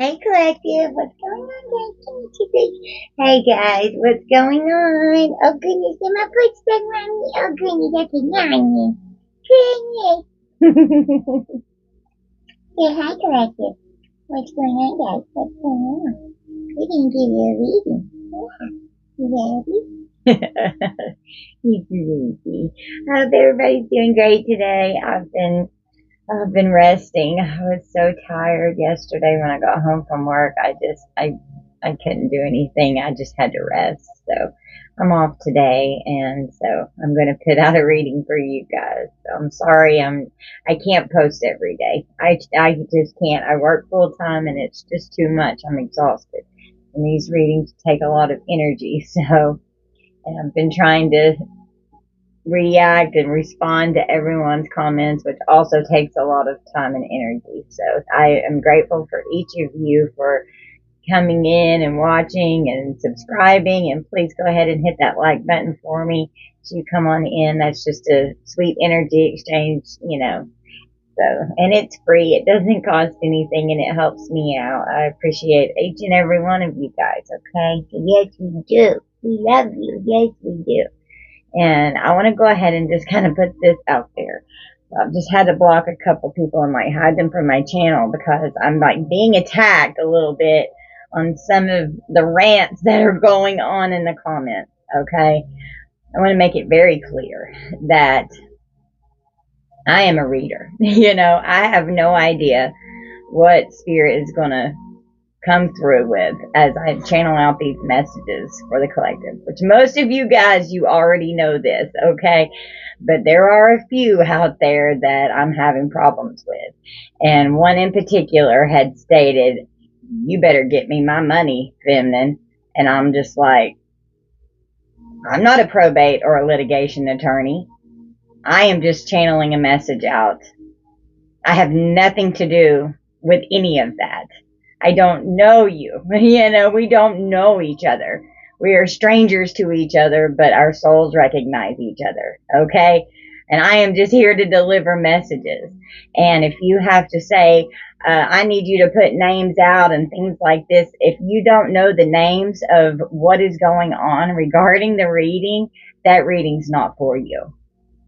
Hey, Collective, what's going on, guys? Hey, guys, what's going on? Oh, goodness, get my foot stuck on me. Oh, goodness, that's a nanny. Goodness. Say hi, Collective. What's going on, guys? What's going on? We didn't give you a reading. Yeah. You ready? He's easy. I hope everybody's doing great today. I've been resting. I was so tired yesterday when I got home from work. I couldn't do anything. I just had to rest. So I'm off today, and so I'm going to put out a reading for you guys. So I'm sorry. I can't post every day. I just can't. I work full time, and it's just too much. I'm exhausted, and these readings take a lot of energy. So, and I've been trying to react and respond to everyone's comments, which also takes a lot of time and energy. So I am grateful for each of you for coming in and watching and subscribing. And please go ahead and hit that like button for me as you come on in. That's just a sweet energy exchange, So, and it's free. It doesn't cost anything, and it helps me out. I appreciate each and every one of you guys. Okay. Yes, we do. We love you. Yes, we do. And I want to go ahead and just kind of put this out there. I've just had to block a couple people and hide them from my channel because I'm being attacked a little bit on some of the rants that are going on in the comments. Okay. I want to make it very clear that I am a reader. I have no idea what spirit is going to come through with as I channel out these messages for the collective, which most of you guys, you already know this, okay? But there are a few out there that I'm having problems with. And one in particular had stated, "You better get me my money, feminine." And I'm just like, I'm not a probate or a litigation attorney. I am just channeling a message out. I have nothing to do with any of that. I don't know you. We don't know each other. We are strangers to each other, but our souls recognize each other. Okay? And I am just here to deliver messages. And if you have to say, I need you to put names out and things like this, if you don't know the names of what is going on regarding the reading, that reading's not for you.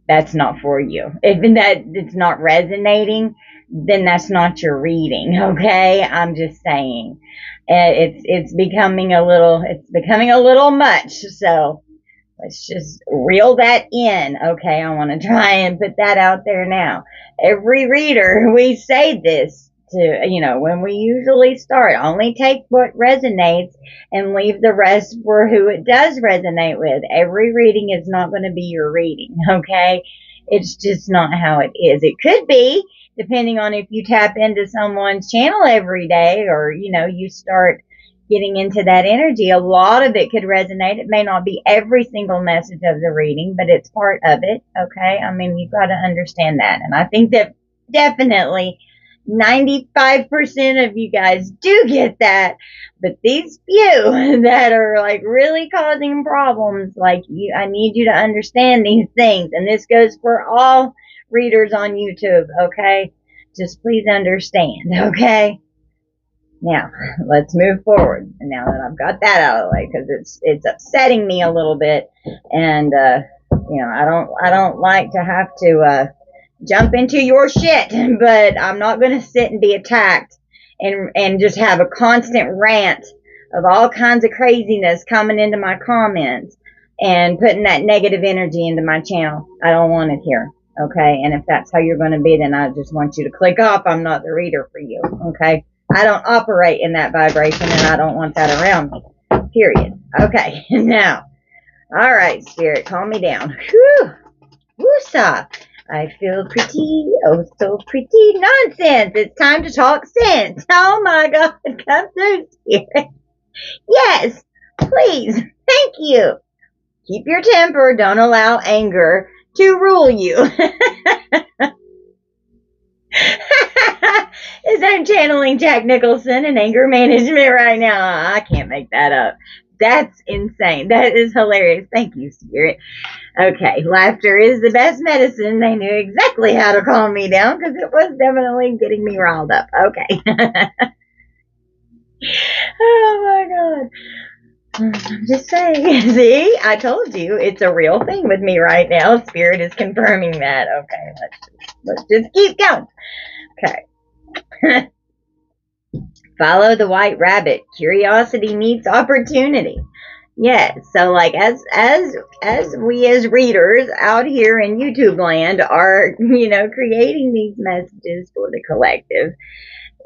That's not for you. If that it's not resonating, then that's not your reading, okay? I'm just saying. It's becoming a little much, so let's just reel that in, okay? I want to try and put that out there now. Every reader, we say this to, when we usually start, only take what resonates and leave the rest for who it does resonate with. Every reading is not going to be your reading, okay? It's just not how it is. It could be, depending on if you tap into someone's channel every day or, you start getting into that energy. A lot of it could resonate. It may not be every single message of the reading, but it's part of it, okay? I mean, you've got to understand that. And I think that definitely 95% of you guys do get that, but these few that are really causing problems, I need you to understand these things, and this goes for all readers on YouTube, okay? Just please understand, okay? Now, let's move forward. And now that I've got that out of the way, because it's upsetting me a little bit, and I don't like to have to jump into your shit, but I'm not going to sit and be attacked and just have a constant rant of all kinds of craziness coming into my comments and putting that negative energy into my channel. I don't want it here, okay? And if that's how you're going to be, then I just want you to click off. I'm not the reader for you, okay? I don't operate in that vibration, and I don't want that around me, period. Okay, now, all right, Spirit, calm me down. Whew, woosah. I feel pretty, oh so pretty. Nonsense. It's time to talk sense. Oh my God, come through, Spirit. Yes, please. Thank you. Keep your temper. Don't allow anger to rule you. Is that channeling Jack Nicholson and anger management right now? I can't make that up. That's insane. That is hilarious. Thank you, Spirit. Okay, laughter is the best medicine. They knew exactly how to calm me down because it was definitely getting me riled up. Okay. Oh my God. I'm just saying. See, I told you it's a real thing with me right now. Spirit is confirming that. Okay, let's just keep going. Okay. Follow the white rabbit. Curiosity meets opportunity. Yes, so like as we as readers out here in YouTube land are, creating these messages for the collective,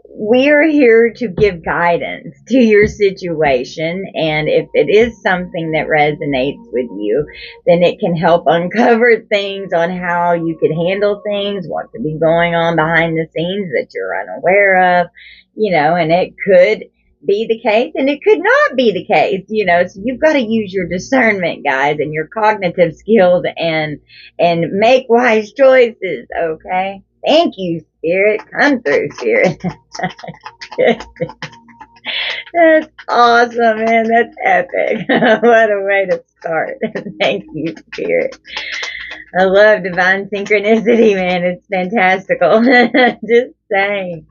we're here to give guidance to your situation, and if it is something that resonates with you, then it can help uncover things on how you could handle things, what could be going on behind the scenes that you're unaware of, and it could be the case and it could not be the case, so you've got to use your discernment, guys, and your cognitive skills, and make wise choices. Okay, thank you, Spirit. Come through, Spirit. That's awesome, man. That's epic. What a way to start. Thank you, Spirit. I love divine synchronicity, man. It's fantastical. Just saying.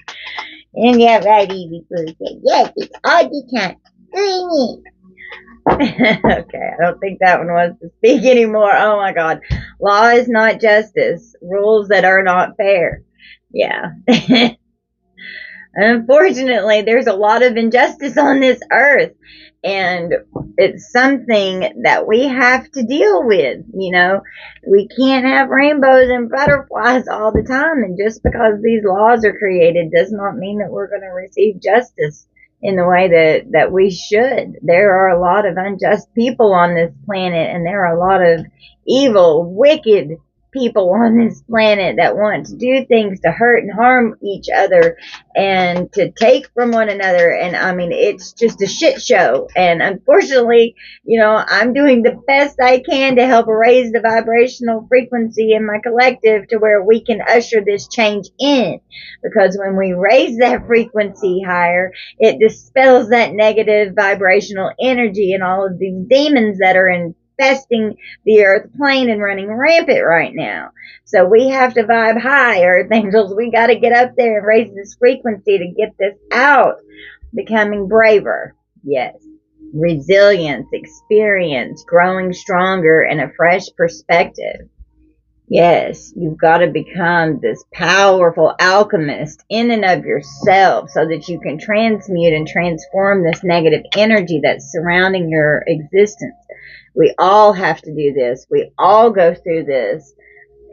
And yeah, right, Evie Boo said, yes, it's all the time. Doing it. Okay, I don't think that one wants to speak anymore. Oh my God. Law is not justice. Rules that are not fair. Yeah. Unfortunately, there's a lot of injustice on this earth, and it's something that we have to deal with. We can't have rainbows and butterflies all the time, and just because these laws are created does not mean that we're going to receive justice in the way that we should. There are a lot of unjust people on this planet, and there are a lot of evil, wicked people on this planet that want to do things to hurt and harm each other and to take from one another. And I mean, it's just a shit show. And unfortunately, I'm doing the best I can to help raise the vibrational frequency in my collective to where we can usher this change in. Because when we raise that frequency higher, it dispels that negative vibrational energy and all of these demons that are infesting the earth plane and running rampant right now. So we have to vibe high, earth angels. We got to get up there and raise this frequency to get this out. Becoming braver. Yes. Resilience, experience, growing stronger, and a fresh perspective. Yes, you've got to become this powerful alchemist in and of yourself so that you can transmute and transform this negative energy that's surrounding your existence. We all have to do this. We all go through this.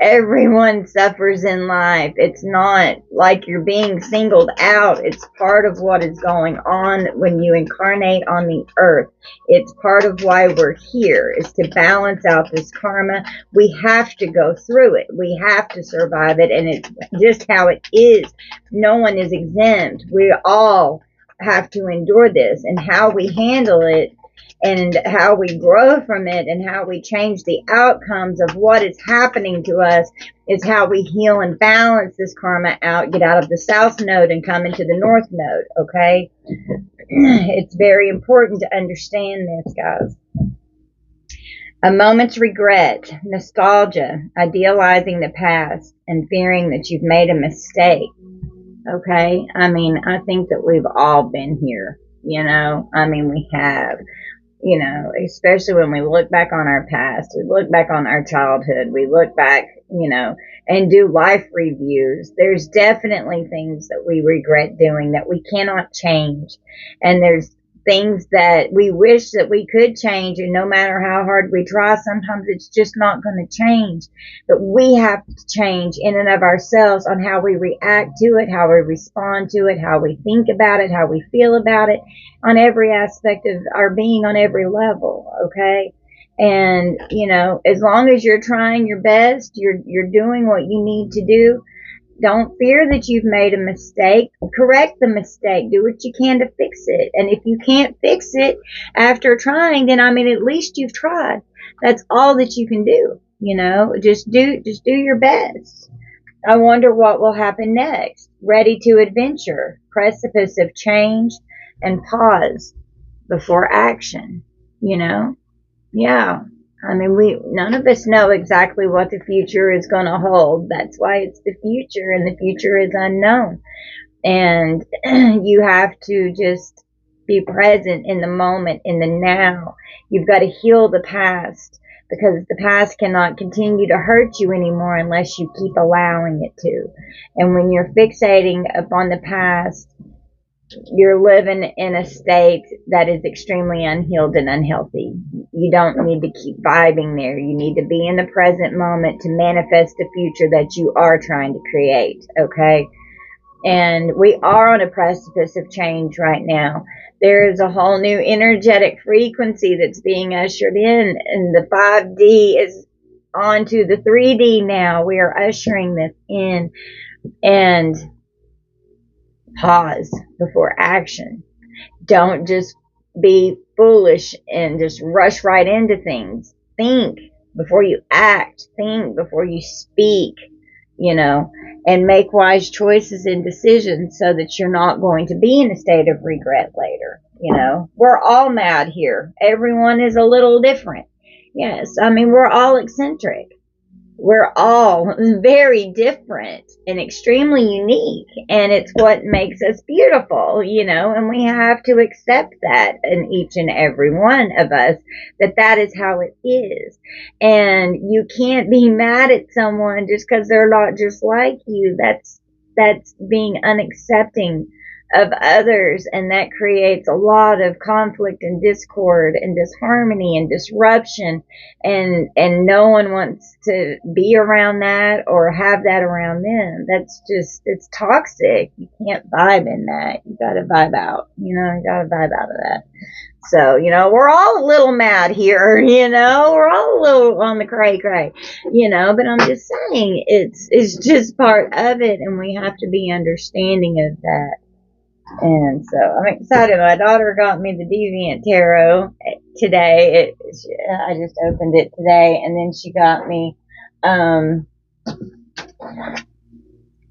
Everyone suffers in life. It's not like you're being singled out. It's part of what is going on when you incarnate on the earth. It's part of why we're here, is to balance out this karma. We have to go through it. We have to survive it, and it's just how it is. No one is exempt. We all have to endure this, and how we handle it and how we grow from it and how we change the outcomes of what is happening to us is how we heal and balance this karma out, get out of the south node and come into the north node, okay? It's very important to understand this, guys. A moment's regret, nostalgia, idealizing the past, and fearing that you've made a mistake, okay? I mean, I think that we've all been here, we have. Especially when we look back on our past, we look back on our childhood, we look back, and do life reviews. There's definitely things that we regret doing that we cannot change. And there's things that we wish that we could change, and no matter how hard we try, sometimes it's just not going to change. But we have to change in and of ourselves on how we react to it, how we respond to it, how we think about it, how we feel about it, on every aspect of our being, on every level, okay? And, as long as you're trying your best, you're doing what you need to do. Don't fear that you've made a mistake. Correct the mistake. Do what you can to fix it. And if you can't fix it after trying, then at least you've tried. That's all that you can do. Just do your best. I wonder what will happen next. Ready to adventure. Precipice of change and pause before action. Yeah. None of us know exactly what the future is going to hold. That's why it's the future, and the future is unknown. And you have to just Be present in the moment, in the now. You've got to heal the past, because the past cannot continue to hurt you anymore unless you keep allowing it to. And when you're fixating upon the past, you're living in a state that is extremely unhealed and unhealthy. You don't need to keep vibing there. You need to be in the present moment to manifest the future that you are trying to create, okay? And we are on a precipice of change right now. There is a whole new energetic frequency that's being ushered in, and the 5D is on to the 3D now. We are ushering this in. And pause before action. Don't just be foolish and just rush right into things. Think before you act. Think before you speak, and make wise choices and decisions so that you're not going to be in a state of regret later. We're all mad here. Everyone is a little different. Yes, we're all eccentric. We're all very different and extremely unique, and it's what makes us beautiful, and we have to accept that in each and every one of us, that is how it is. And you can't be mad at someone just because they're not just like you. That's being unaccepting of others, and that creates a lot of conflict and discord and disharmony and disruption, and no one wants to be around that or have that around them. It's toxic. You can't vibe in that. You gotta vibe out. You gotta vibe out of that. So, we're all a little mad here, we're all a little on the cray, but I'm just saying it's just part of it, and we have to be understanding of that. And so I'm excited. My daughter got me the Deviant Tarot today. I just opened it today, and then she got me the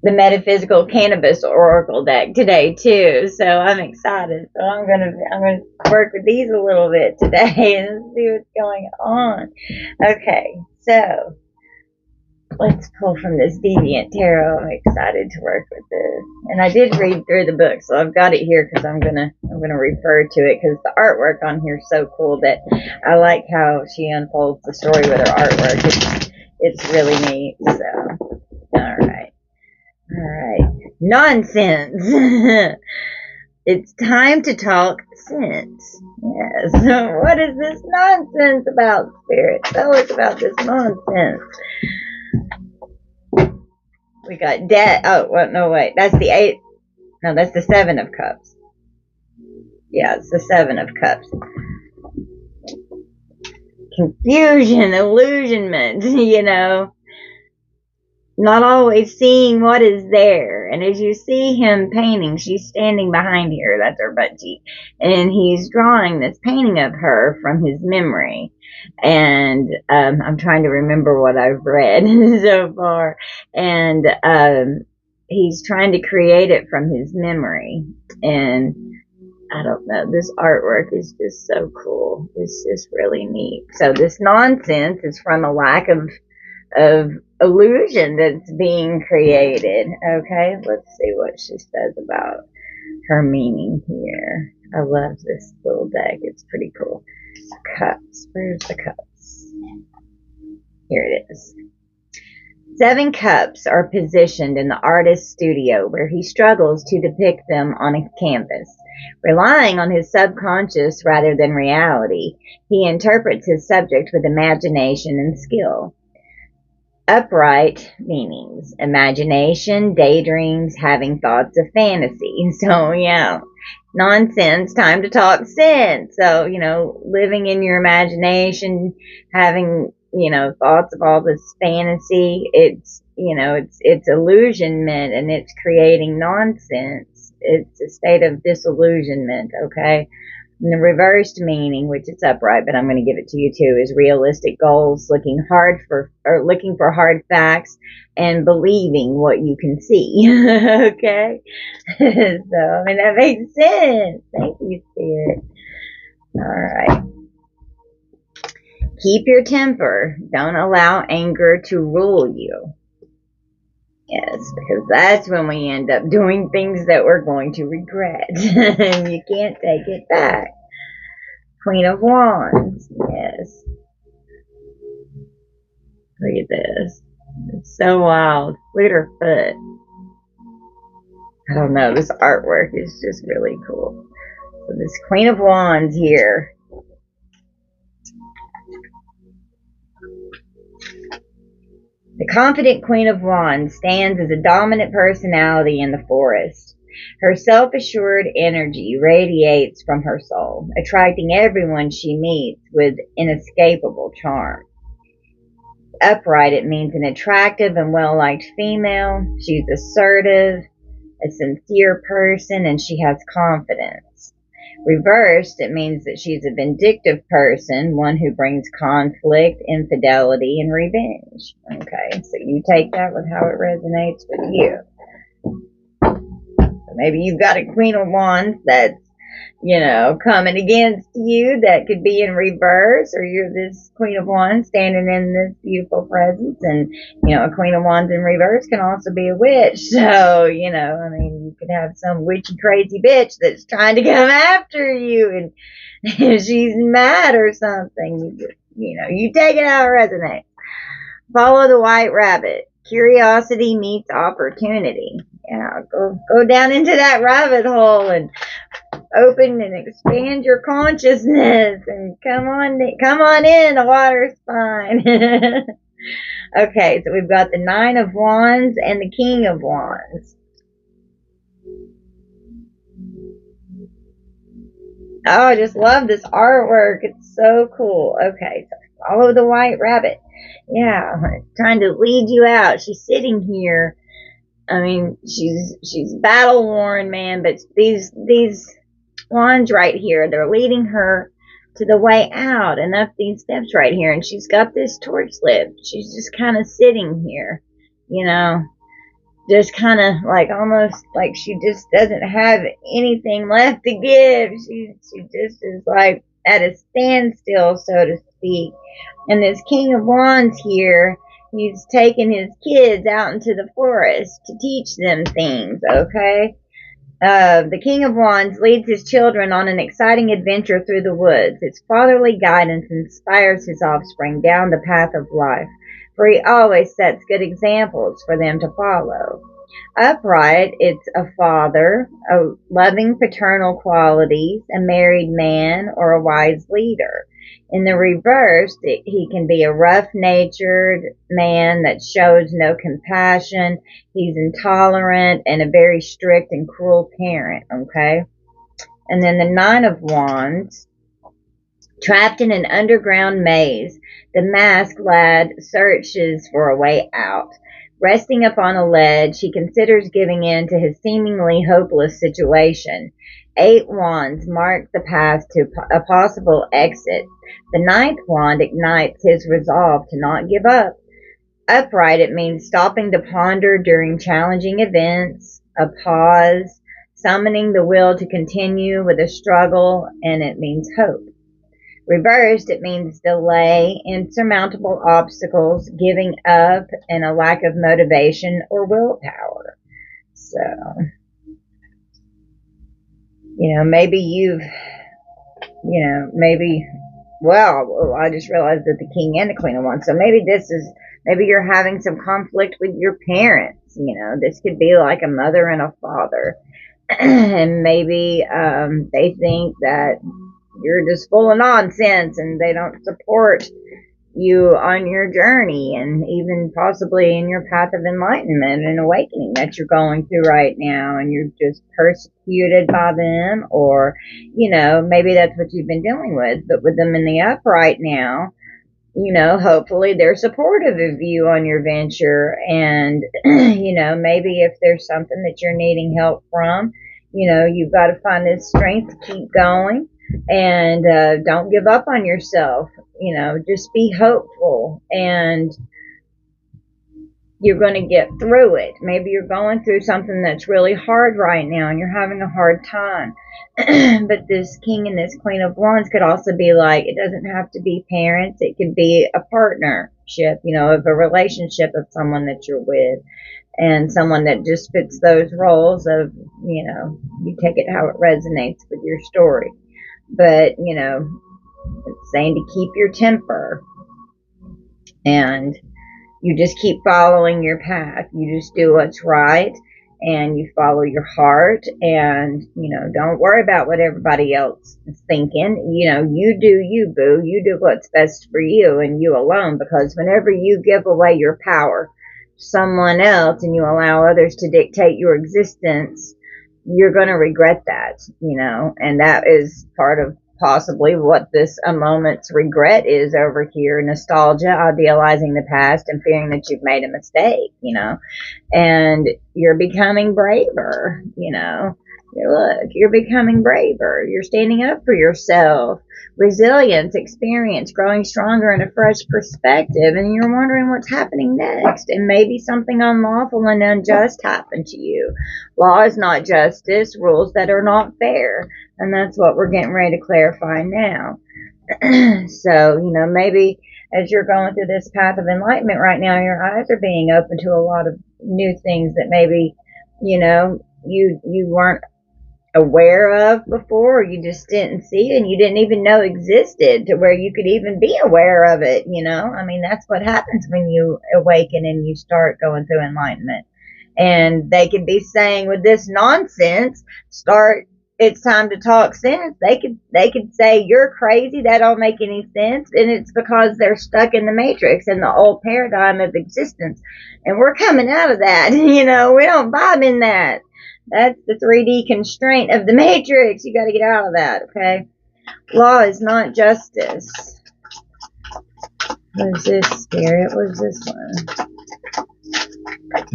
Metaphysical Cannabis Oracle deck today too. So I'm excited. So I'm gonna work with these a little bit today and see what's going on. Okay, so let's pull from this Deviant Tarot. I'm excited to work with this. And I did read through the book, so I've got it here because I'm gonna refer to it, because the artwork on here is so cool that I like how she unfolds the story with her artwork. It's really neat. So, all right. Nonsense. It's time to talk sense. Yes. What is this nonsense about, Spirit? Tell us about this nonsense. We got debt. Oh, well, no, wait. That's the 8. No, that's the 7 of Cups. Yeah, it's the 7 of Cups. Confusion, illusionment, Not always seeing what is there. And as you see him painting, she's standing behind here. That's her butt cheek. And he's drawing this painting of her from his memory. And I'm trying to remember what I've read so far. And he's trying to create it from his memory. And I don't know, this artwork is just so cool. It's just really neat. So this nonsense is from a lack of illusion that's being created. Okay, let's see what she says about her meaning here. I love this little deck. It's pretty cool. Cups. Where's the cups? Here it is. 7 cups are positioned in the artist's studio, where he struggles to depict them on a canvas. Relying on his subconscious rather than reality, he interprets his subject with imagination and skill. Upright meanings: imagination, daydreams, having thoughts of fantasy. So, yeah. Nonsense, time to talk sense. So, living in your imagination, having, thoughts of all this fantasy, it's illusionment, and it's creating nonsense. It's a state of disillusionment, okay? And the reversed meaning, which is upright, but I'm going to give it to you too, is realistic goals, looking for hard facts, and believing what you can see. Okay? So, that makes sense. Thank you, Spirit. All right. Keep your temper. Don't allow anger to rule you. Yes, because that's when we end up doing things that we're going to regret. And you can't take it back. Queen of Wands. Yes. Look at this. It's so wild. Look at her foot. I don't know. This artwork is just really cool. So this Queen of Wands here. The confident Queen of Wands stands as a dominant personality in the forest. Her self-assured energy radiates from her soul, attracting everyone she meets with inescapable charm. Upright, it means an attractive and well-liked female. She's assertive, a sincere person, and she has confidence. Reversed, it means that she's a vindictive person, one who brings conflict, infidelity, and revenge. Okay, so you take that with how it resonates with you. So maybe you've got a Queen of Wands that's, coming against you, that could be in reverse, or you're this Queen of Wands standing in this beautiful presence, and, a Queen of Wands in reverse can also be a witch. So, you could have some witchy crazy bitch that's trying to come after you, and she's mad or something. You take it how it resonates. Follow the white rabbit. Curiosity meets opportunity. Yeah, go down into that rabbit hole and open and expand your consciousness, and come on in, the water's fine. Okay, so we've got the Nine of Wands and the King of Wands. Oh, I just love this artwork. It's so cool. Okay, so follow the white rabbit. Yeah, trying to lead you out. She's sitting here. I mean, she's battle worn, man, but these wands right here, they're leading her to the way out and up these steps right here, and she's got this torch lit. She's just kind of sitting here, just kind of like almost like she just doesn't have anything left to give. She just is like at a standstill, so to speak. And this King of Wands here, he's taking his kids out into the forest to teach them things, okay? The King of Wands leads his children on an exciting adventure through the woods. His fatherly guidance inspires his offspring down the path of life, for he always sets good examples for them to follow. Upright, it's a father, a loving paternal qualities, a married man, or a wise leader. In the reverse, he can be a rough-natured man that shows no compassion. He's intolerant and a very strict and cruel parent, okay? And then the Nine of Wands, trapped in an underground maze, the masked lad searches for a way out. Resting upon a ledge, he considers giving in to his seemingly hopeless situation. 8 wands mark the path to a possible exit. The 9th wand ignites his resolve to not give up. Upright, it means stopping to ponder during challenging events, a pause, summoning the will to continue with a struggle, and it means hope. Reversed, it means delay, insurmountable obstacles, giving up, and a lack of motivation or willpower. So, maybe I just realized that the King and the Queen of Wands. So maybe you're having some conflict with your parents. This could be like a mother and a father. And maybe they think that you're just full of nonsense and they don't support you on your journey, and even possibly in your path of enlightenment and awakening that you're going through right now, and you're just persecuted by them, or maybe that's what you've been dealing with. But with them in the upright now, hopefully they're supportive of you on your venture, and maybe if there's something that you're needing help from, you've got to find this strength to keep going. And don't give up on yourself. Just be hopeful, and you're going to get through it. Maybe you're going through something that's really hard right now and you're having a hard time. But this King and this Queen of Wands could also be like, it doesn't have to be parents. It could be a partnership, of a relationship of someone that you're with. and someone that just fits those roles of, you take it how it resonates with your story. But, it's saying to keep your temper, and you just keep following your path. You just do what's right, and you follow your heart, and, don't worry about what everybody else is thinking. You do you, boo. You do what's best for you and you alone, because whenever you give away your power to someone else and you allow others to dictate your existence, you're going to regret that, and that is part of possibly what this a moment's regret is over here. Nostalgia, idealizing the past, and fearing that you've made a mistake, and you're becoming braver, Look, you're becoming braver. You're standing up for yourself. Resilience, experience, growing stronger in a fresh perspective, and you're wondering what's happening next. And maybe something unlawful and unjust happened to you. Law is not justice, rules that are not fair. And that's what we're getting ready to clarify now. So, maybe as you're going through this path of enlightenment right now, your eyes are being open to a lot of new things that maybe, you weren't aware of before, or you just didn't see, and you didn't even know existed, to where you could even be aware of it. That's what happens when you awaken and you start going through enlightenment. And they could be saying, with this nonsense, it's time to talk sense. They could say, you're crazy, that don't make any sense, and it's because they're stuck in the matrix and the old paradigm of existence, and we're coming out of that. We don't vibe in that. That's the 3D constraint of the matrix. You got to get out of that, okay? Law is not justice. What is this, Spirit? What is this one?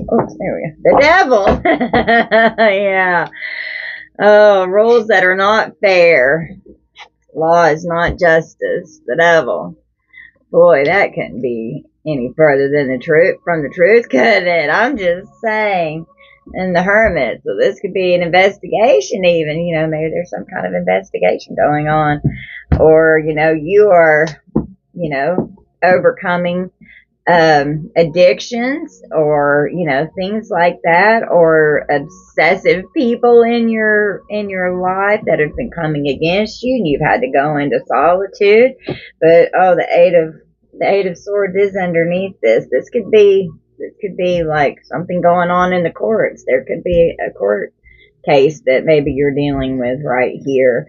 Oh, there we go. The devil. Yeah. Oh, rules that are not fair. Law is not justice. The devil. Boy, that couldn't be any further than the truth, from the truth, could it? I'm just saying. And the Hermit. So this could be an investigation even. Maybe there's some kind of investigation going on. Or, you are, overcoming addictions, or things like that, or obsessive people in your life that have been coming against you, and you've had to go into solitude. But the eight of swords is underneath this. This could be like something going on in the courts. There could be a court case that maybe you're dealing with right here.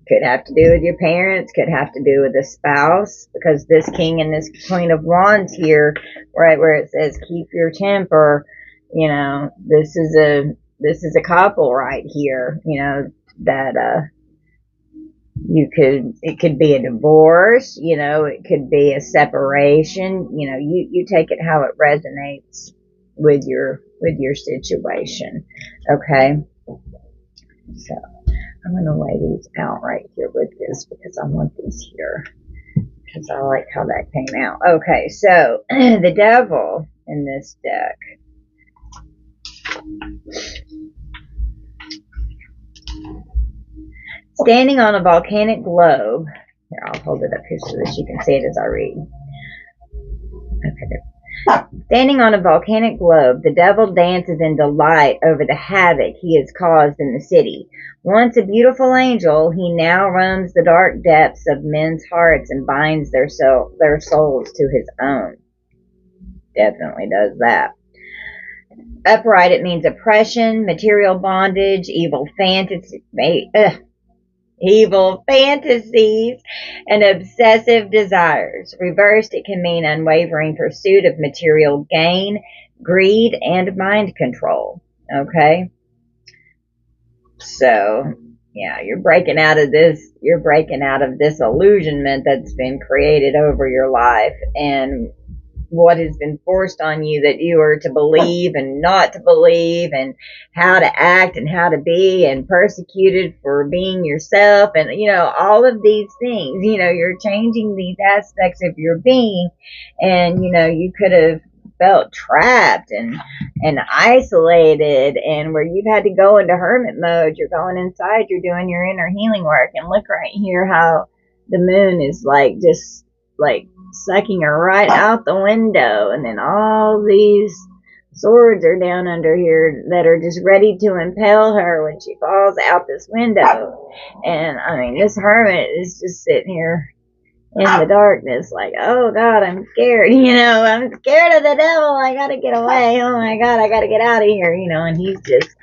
Could have to do with your parents, could have to do with a spouse, because this king and this queen of wands here, right where it says keep your temper, this is a couple right here, that it could be a divorce, it could be a separation, you take it how it resonates with your situation. Okay. So I'm going to lay these out right here with this, because I want these here, because I like how that came out. Okay, so the devil in this deck. Standing on a volcanic globe. Here, I'll hold it up here so that you can see it as I read. Okay, there. Standing on a volcanic globe, the devil dances in delight over the havoc he has caused in the city. Once a beautiful angel, he now roams the dark depths of men's hearts and binds their souls to his own. Definitely does that. Upright, it means oppression, material bondage, evil fantasies, and obsessive desires. Reversed, it can mean unwavering pursuit of material gain, greed, and mind control. Okay? So, yeah, you're breaking out of this illusionment that's been created over your life, and what has been forced on you that you are to believe and not to believe, and how to act and how to be, and persecuted for being yourself, and all of these things. You're changing these aspects of your being, and you could have felt trapped and isolated, and where you've had to go into hermit mode. You're going inside, you're doing your inner healing work, and look right here how the moon is just sucking her right out the window, and then all these swords are down under here that are just ready to impale her when she falls out this window. And I mean, this hermit is just sitting here in the darkness, like, oh God, I'm scared, I'm scared of the devil, I gotta get away, oh my God, I gotta get out of here, and he's just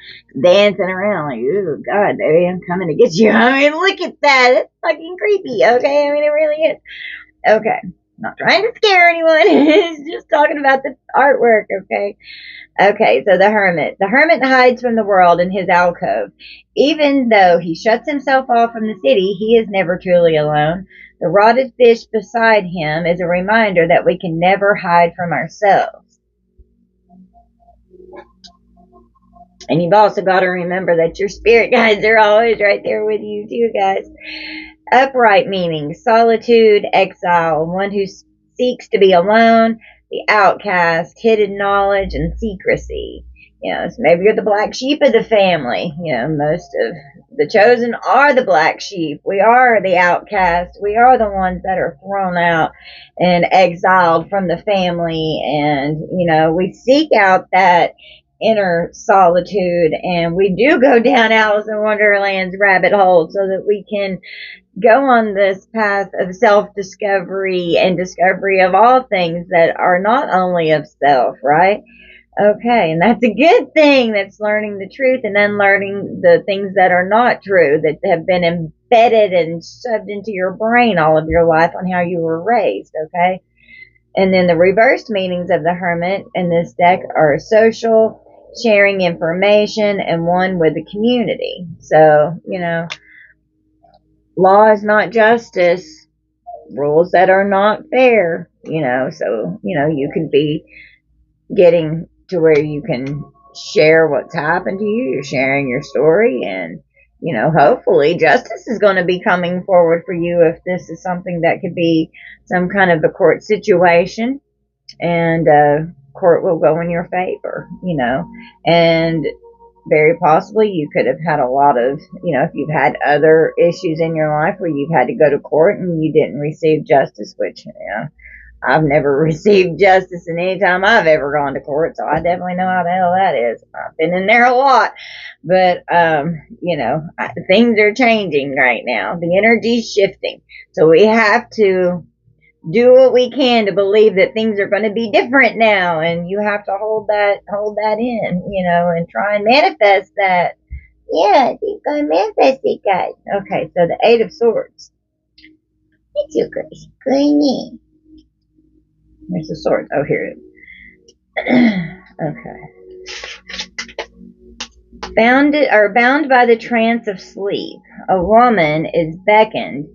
dancing around like, oh God, baby, I'm coming to get you. I mean, look at that, it's fucking creepy, okay, I mean, it really is. Okay, not trying to scare anyone, it's just talking about the artwork, okay? Okay, so the hermit. The hermit hides from the world in his alcove. Even though he shuts himself off from the city, he is never truly alone. The rotted fish beside him is a reminder that we can never hide from ourselves. And you've also got to remember that your spirit guides are always right there with you too, guys. Upright meaning solitude, exile, one who seeks to be alone, the outcast, hidden knowledge, and secrecy. So maybe you're the black sheep of the family. Most of the chosen are the black sheep. We are the outcast. We are the ones that are thrown out and exiled from the family. And, we seek out that inner solitude, and we do go down Alice in Wonderland's rabbit hole so that we can go on this path of self-discovery and discovery of all things that are not only of self, right? Okay, and that's a good thing. That's learning the truth and unlearning the things that are not true, that have been embedded and shoved into your brain all of your life on how you were raised, okay? And then the reversed meanings of the hermit in this deck are social, sharing information, and one with the community. So, law is not justice, rules that are not fair, so, you could be getting to where you can share what's happened to you, you're sharing your story, and, hopefully justice is going to be coming forward for you if this is something that could be some kind of a court situation, and court will go in your favor, and very possibly you could have had a lot of, if you've had other issues in your life where you've had to go to court and you didn't receive justice, which, I've never received justice in any time I've ever gone to court, so I definitely know how the hell that is. I've been in there a lot, but, things are changing right now. The energy's shifting, so we have to do what we can to believe that things are going to be different now, and you have to hold that in, and try and manifest that. Yeah, you're going to manifest it, guys. Okay, so the Eight of Swords. It's your grace. Going. There's the sword. Oh, here it is. Okay. Bound by the trance of sleep, a woman is beckoned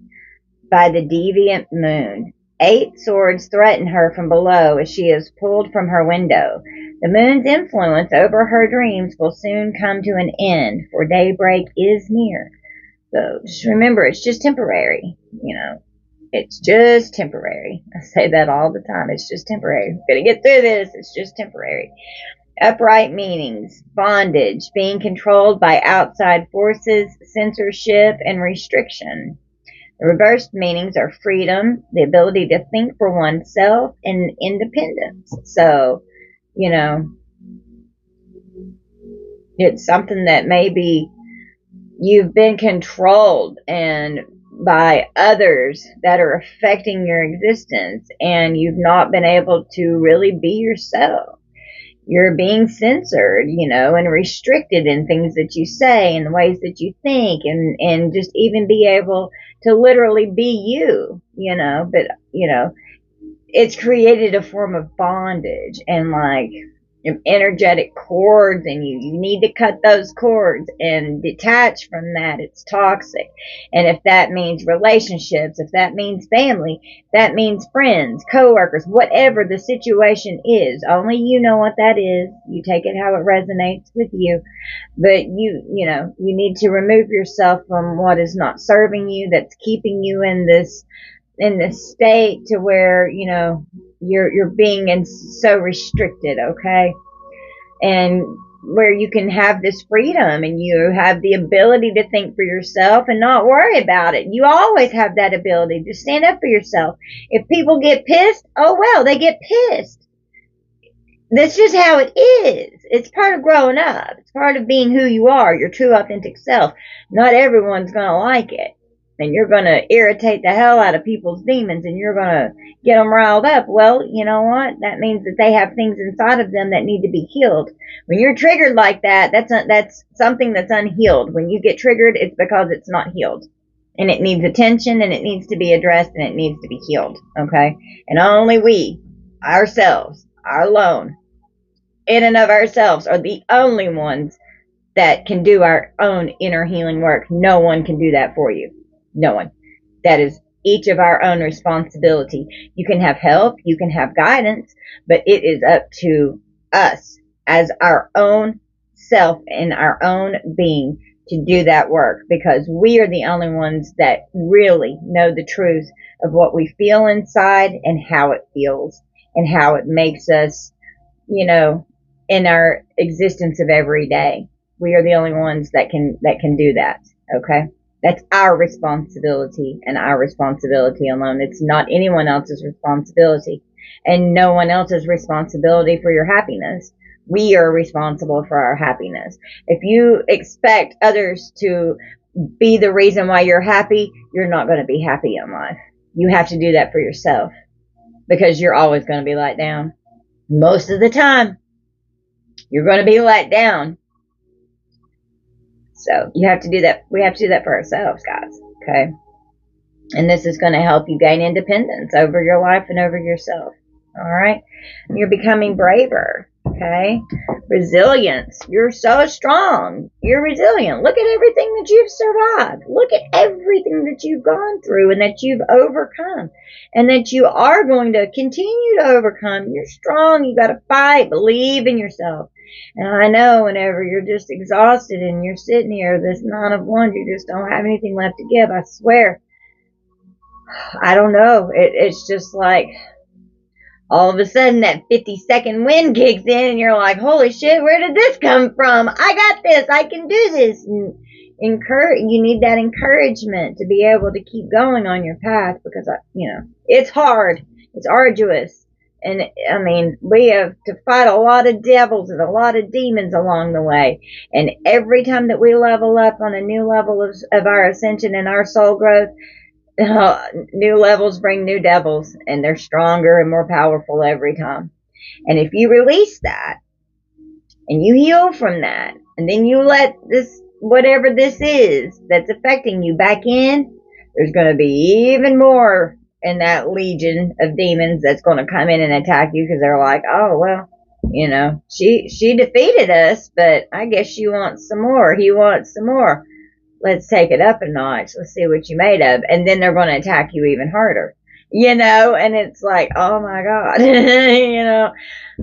by the deviant moon. 8 swords threaten her from below as she is pulled from her window. The moon's influence over her dreams will soon come to an end, for daybreak is near. So just remember, it's just temporary, It's just temporary. I say that all the time. It's just temporary. We're going to get through this. It's just temporary. Upright meanings, bondage, being controlled by outside forces, censorship, and restriction. The reversed meanings are freedom, the ability to think for oneself, and independence. So, it's something that maybe you've been controlled and by others that are affecting your existence, and you've not been able to really be yourself. You're being censored, and restricted in things that you say and the ways that you think, and just even be able to literally be you, but, it's created a form of bondage and like energetic cords, and you need to cut those cords and detach from that. It's toxic. And if that means relationships, if that means family, that means friends, co-workers, whatever the situation is, only you know what that is. You take it how it resonates with you, but you need to remove yourself from what is not serving you, that's keeping you in this state to where you're being so restricted, okay? And where you can have this freedom and you have the ability to think for yourself and not worry about it. You always have that ability to stand up for yourself. If people get pissed, oh well, they get pissed. That's just how it is. It's part of growing up. It's part of being who you are, your true authentic self. Not everyone's going to like it. And you're going to irritate the hell out of people's demons and you're going to get them riled up. Well, you know what? That means that they have things inside of them that need to be healed. When you're triggered like that, that's something that's unhealed. When you get triggered, it's because it's not healed. And it needs attention and it needs to be addressed and it needs to be healed. Okay? And only we, ourselves, are alone, in and of ourselves, are the only ones that can do our own inner healing work. No one can do that for you. No one. That is each of our own responsibility. You can have help, you can have guidance, but it is up to us as our own self and our own being to do that work, because we are the only ones that really know the truth of what we feel inside and how it feels and how it makes us, in our existence of every day. We are the only ones that can do that. Okay? That's our responsibility and our responsibility alone. It's not anyone else's responsibility and no one else's responsibility for your happiness. We are responsible for our happiness. If you expect others to be the reason why you're happy, you're not going to be happy in life. You have to do that for yourself, because you're always going to be let down. Most of the time, you're going to be let down. So you have to do that. We have to do that for ourselves, guys. Okay. And this is going to help you gain independence over your life and over yourself. All right. You're becoming braver. Okay. Resilience. You're so strong. You're resilient. Look at everything that you've survived. Look at everything that you've gone through and that you've overcome and that you are going to continue to overcome. You're strong. You got to fight. Believe in yourself. And I know whenever you're just exhausted and you're sitting here, this 9 of Wands, you just don't have anything left to give. I swear. I don't know. It's just like all of a sudden that 50-second wind kicks in and you're like, holy shit, where did this come from? I got this. I can do this. And you need that encouragement to be able to keep going on your path, because, it's hard. It's arduous. And I mean, we have to fight a lot of devils and a lot of demons along the way. And every time that we level up on a new level of our ascension and our soul growth, new levels bring new devils, and they're stronger and more powerful every time. And if you release that and you heal from that, and then you let this, whatever this is that's affecting you, back in, there's going to be even more in that legion of demons that's going to come in and attack you, because they're like, oh, well, she defeated us, but I guess she wants some more. He wants some more. Let's take it up a notch. Let's see what you made of. And then they're going to attack you even harder, and it's like, oh my God,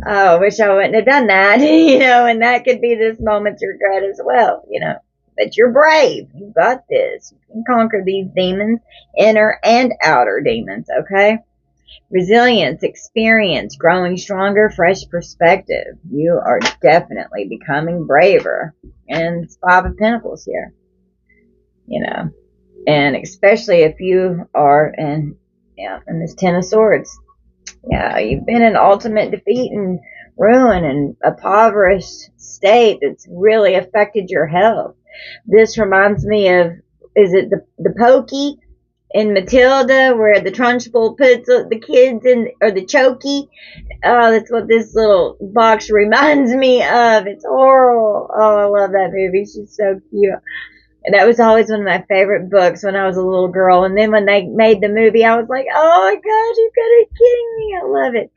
oh, I wish I wouldn't have done that, and that could be this moment's regret as well, but you're brave. You got this. You can conquer these demons, inner and outer demons, okay? Resilience, experience, growing stronger, fresh perspective. You are definitely becoming braver. And it's 5 of Pentacles here. And especially if you are in this 10 of Swords. Yeah, you've been in ultimate defeat and ruin and impoverished state that's really affected your health. This reminds me of, is it the Pokey in Matilda, where the Trunchbull puts the kids in, or the Chokey? Oh, that's what this little box reminds me of. It's horrible. Oh, I love that movie. She's so cute. And that was always one of my favorite books when I was a little girl. And then when they made the movie, I was like, oh my gosh, you gotta be kidding me. I love it.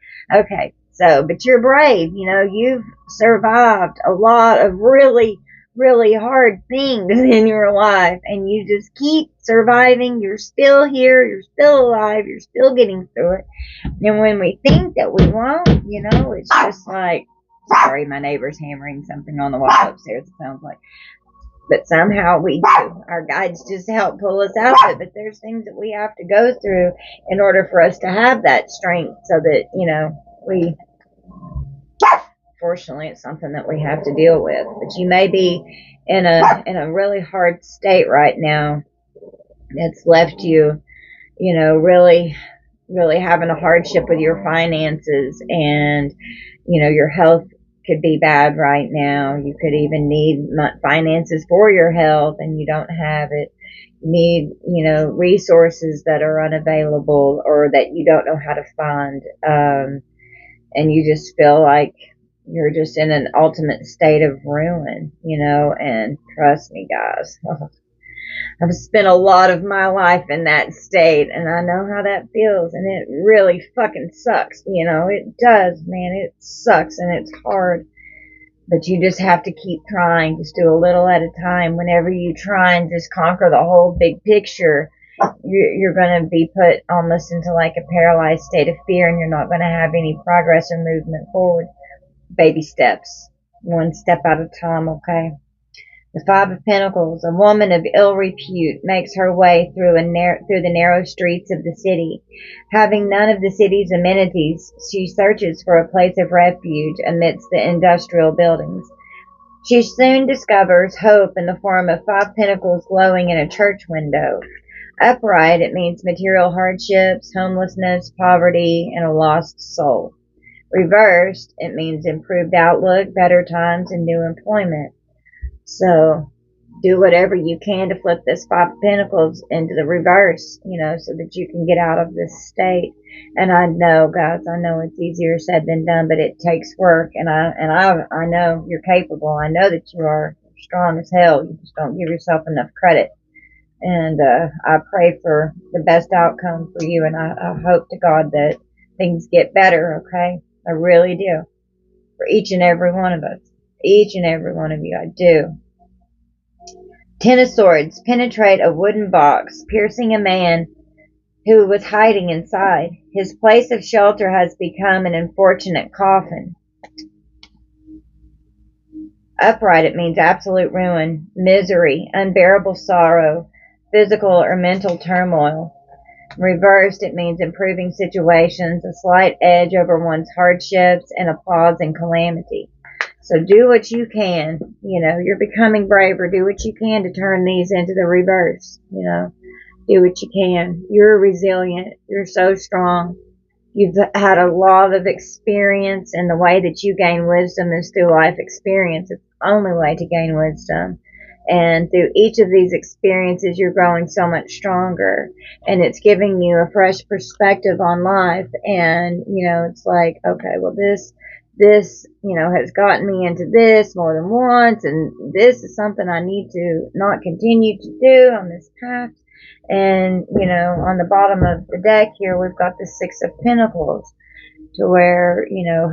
Okay. So, but you're brave. You've survived a lot of really, really hard things in your life, and you just keep surviving. You're still here. You're still alive. You're still getting through it. And when we think that we won't, it's just like, sorry, my neighbor's hammering something on the wall upstairs, it sounds like. But somehow we do. Our guides just help pull us out of it. But there's things that we have to go through in order for us to have that strength, so that, we, fortunately, it's something that we have to deal with. But you may be in a really hard state right now that's left you, really really having a hardship with your finances, and your health could be bad right now. You could even need finances for your health and you don't have it. You need, resources that are unavailable or that you don't know how to find. And you just feel like you're just in an ultimate state of ruin, and trust me, guys, I've spent a lot of my life in that state, and I know how that feels, and it really fucking sucks. It does, man. It sucks, and it's hard. But you just have to keep trying. Just do a little at a time. Whenever you try and just conquer the whole big picture, you're going to be put almost into like a paralyzed state of fear, and you're not going to have any progress or movement forward. Baby steps. One step at a time, okay? The Five of Pentacles, a woman of ill repute, makes her way through the narrow streets of the city. Having none of the city's amenities, she searches for a place of refuge amidst the industrial buildings. She soon discovers hope in the form of five pentacles glowing in a church window. Upright, it means material hardships, homelessness, poverty, and a lost soul. Reversed, it means improved outlook, better times, and new employment. So do whatever you can to flip this Five of Pentacles into the reverse, so that you can get out of this state. And I know, guys, I know it's easier said than done, but it takes work. And I know you're capable. I know that you are strong as hell. You just don't give yourself enough credit. And I pray for the best outcome for you. And I hope to God that things get better, okay? I really do. For each and every one of us. Each and every one of you, I do. Ten of Swords, penetrate a wooden box, piercing a man who was hiding inside. His place of shelter has become an unfortunate coffin. Upright, it means absolute ruin, misery, unbearable sorrow, physical or mental turmoil. Reversed, it means improving situations, a slight edge over one's hardships, and a pause in calamity. So do what you can. You're becoming braver. Do what you can to turn these into the reverse. Do what you can. You're resilient. You're so strong. You've had a lot of experience, and the way that you gain wisdom is through life experience. It's the only way to gain wisdom. And through each of these experiences, you're growing so much stronger. And it's giving you a fresh perspective on life. And, it's like, okay, well, this, has gotten me into this more than once, and this is something I need to not continue to do on this path. And, on the bottom of the deck here, we've got the Six of Pentacles, to where,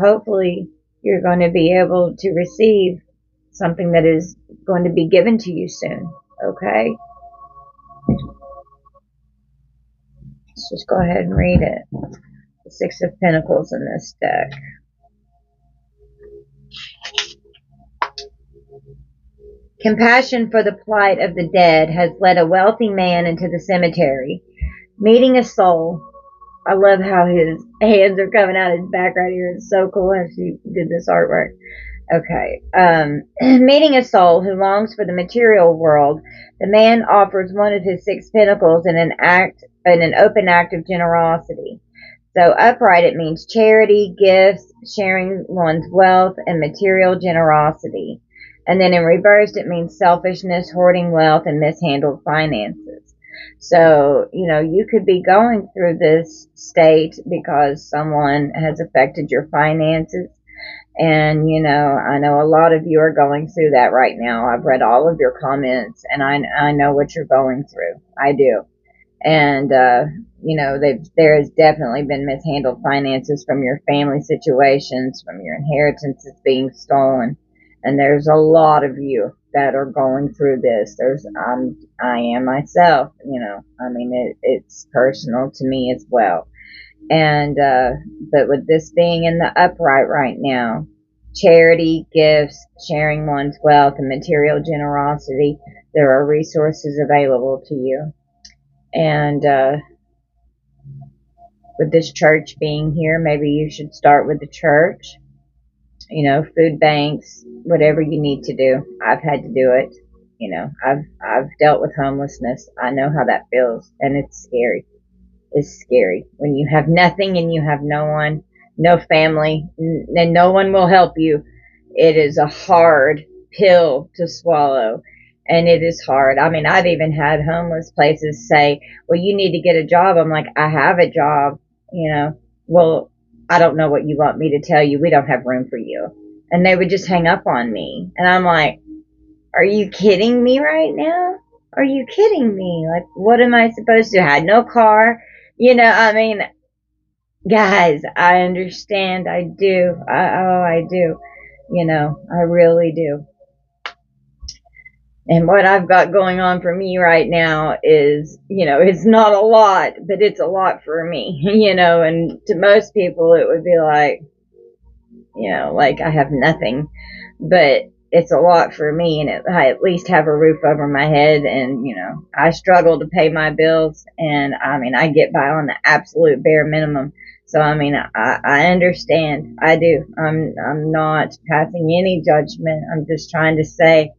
hopefully you're going to be able to receive something that is going to be given to you soon, okay? Let's just go ahead and read it. The Six of Pentacles in this deck. Compassion for the plight of the dead has led a wealthy man into the cemetery, meeting a soul. I love how his hands are coming out of his back right here. It's so cool how she did this artwork. Okay. Meeting a soul who longs for the material world, the man offers one of his six pentacles in an open act of generosity. So upright, it means charity, gifts, sharing one's wealth, and material generosity. And then in reversed, it means selfishness, hoarding wealth, and mishandled finances. So, you could be going through this state because someone has affected your finances. And, I know a lot of you are going through that right now. I've read all of your comments, and I know what you're going through. I do. And, there has definitely been mishandled finances from your family situations, from your inheritances being stolen. And there's a lot of you that are going through this. I am myself, it's personal to me as well. And, but with this being in the upright right now, charity, gifts, sharing one's wealth, and material generosity, there are resources available to you. And, with this church being here, maybe you should start with the church. Food banks, whatever you need to do. I've had to do it. I've dealt with homelessness. I know how that feels, and it's scary. is scary. When you have nothing and you have no one, no family, and no one will help you, it is a hard pill to swallow. And it is hard. I mean, I've even had homeless places say, well, you need to get a job. I'm like, I have a job, Well, I don't know what you want me to tell you. We don't have room for you. And they would just hang up on me. And I'm like, are you kidding me right now? Are you kidding me? Like, what am I supposed to do? I had no car. I mean, guys, I understand. I do. I do. I really do. And what I've got going on for me right now is, it's not a lot, but it's a lot for me, and to most people it would be like, like I have nothing, but it's a lot for me, and I at least have a roof over my head, and, I struggle to pay my bills, and I mean, I get by on the absolute bare minimum. So, I mean, I understand. I do. I'm not passing any judgment. I'm just trying to say,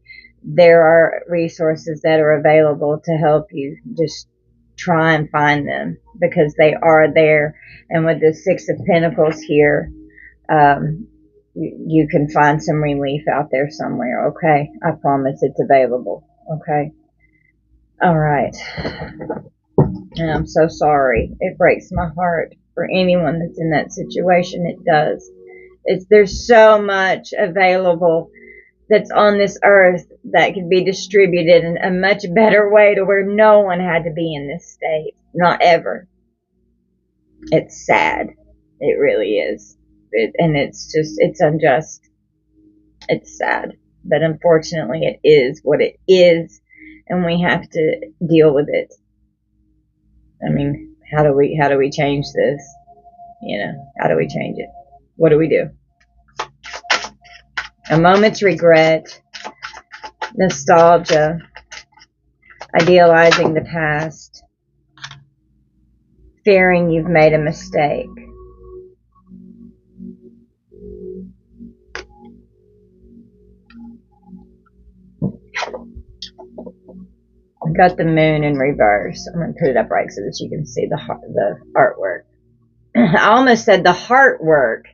there are resources that are available to help you. Just try and find them, because they are there. And with the Six of Pentacles here, you can find some relief out there somewhere. Okay, I promise it's available. Okay, all right. And I'm so sorry. It breaks my heart for anyone that's in that situation. It does. There's so much available that's on this earth that could be distributed in a much better way, to where no one had to be in this state. Not ever. It's sad. It really is. And it's unjust. It's sad. But unfortunately, it is what it is, and we have to deal with it. I mean, how do we change this? How do we change it? What do we do? A moment's regret, nostalgia, idealizing the past, fearing you've made a mistake. I got the moon in reverse. I'm going to put it up right so that you can see the artwork. I almost said the heart work.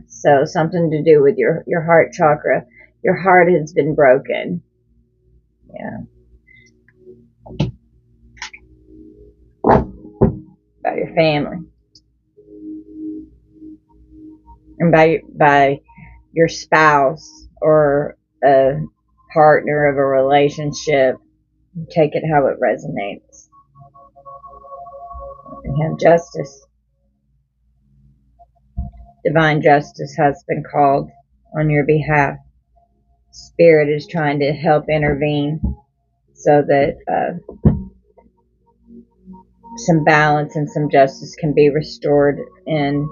So something to do with your heart chakra. Your heart has been broken. Yeah. By your family. And by your spouse or a partner of a relationship. Take it how it resonates. You have justice. Divine justice has been called on your behalf. Spirit is trying to help intervene so that some balance and some justice can be restored in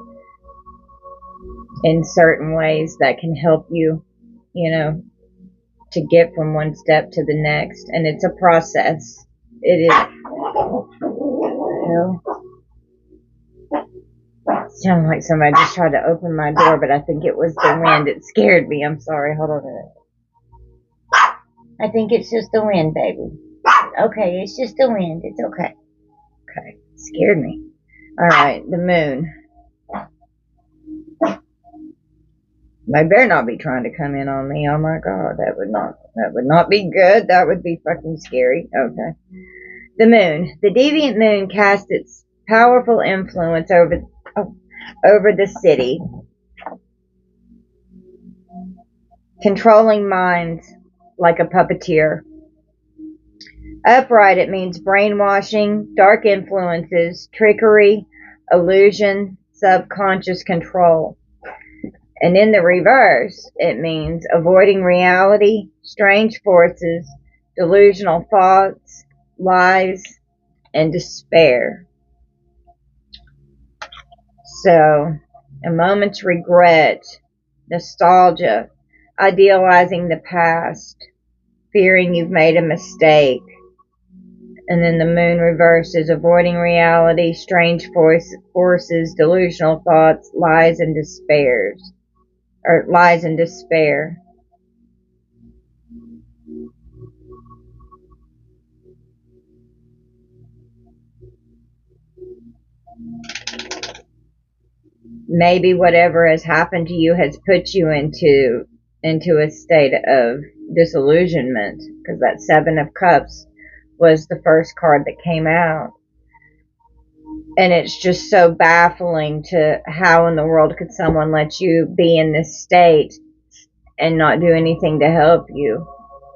certain ways that can help you, to get from one step to the next. And it's a process. It is. It sounded like somebody just tried to open my door, but I think it was the wind. It scared me. I'm sorry. Hold on a minute. I think it's just the wind, baby. Okay, it's just the wind. It's okay. Okay, it scared me. All right, the moon. They better not be trying to come in on me. Oh my God, that would not be good. That would be fucking scary. Okay. The moon. The deviant moon casts its powerful influence over the city, controlling minds like a puppeteer. Upright, it means brainwashing, dark influences, trickery, illusion, subconscious control. And in the reverse, it means avoiding reality, strange forces, delusional thoughts, lies, and despair. So, a moment's regret, nostalgia, idealizing the past, fearing you've made a mistake. And then the moon reverse is avoiding reality, strange forces, delusional thoughts, lies, and despair. maybe whatever has happened to you has put you into a state of disillusionment, because that Seven of Cups was the first card that came out. And it's just so baffling to how in the world could someone let you be in this state and not do anything to help you,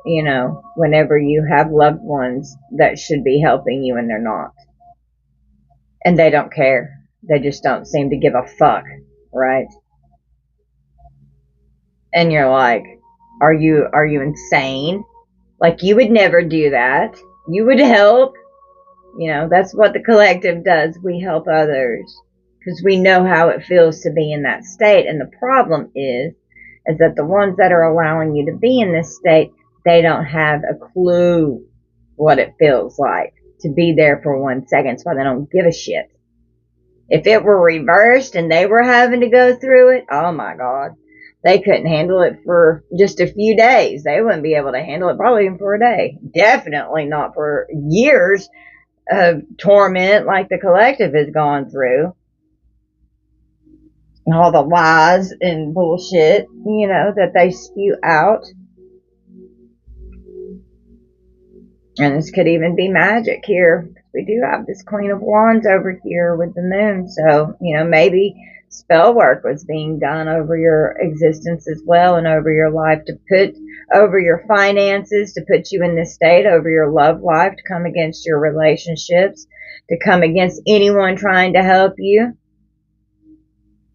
you know, whenever you have loved ones that should be helping you and they're not. And they don't care. They just don't seem to give a fuck, right? And you're like, are you insane? Like, you would never do that. You would help. You know, that's what the collective does. We help others because we know how it feels to be in that state. And the problem is that the ones that are allowing you to be in this state, they don't have a clue what it feels like to be there for 1 second. That's why they don't give a shit. If it were reversed and they were having to go through it, oh my God, they couldn't handle it for just a few days. They wouldn't be able to handle it probably even for a day. Definitely not for years of torment like the collective has gone through. And all the lies and bullshit, you know, that they spew out. And this could even be magic here. We do have this Queen of Wands over here with the moon. So, you know, maybe spell work was being done over your existence as well, and over your life, to put over your finances, to put you in this state, over your love life, to come against your relationships, to come against anyone trying to help you.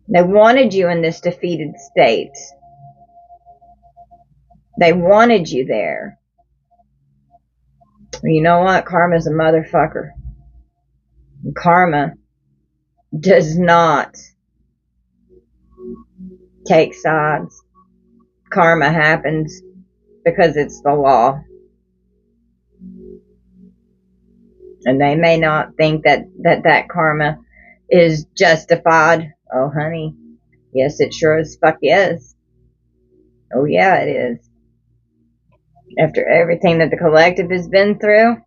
They wanted you in this defeated state. They wanted you there. You know what? Karma's a motherfucker. Karma does not take sides. Karma happens because it's the law. And they may not think that karma is justified. Oh, honey. Yes, it sure as fuck is. Oh, yeah, it is. After everything that the collective has been through,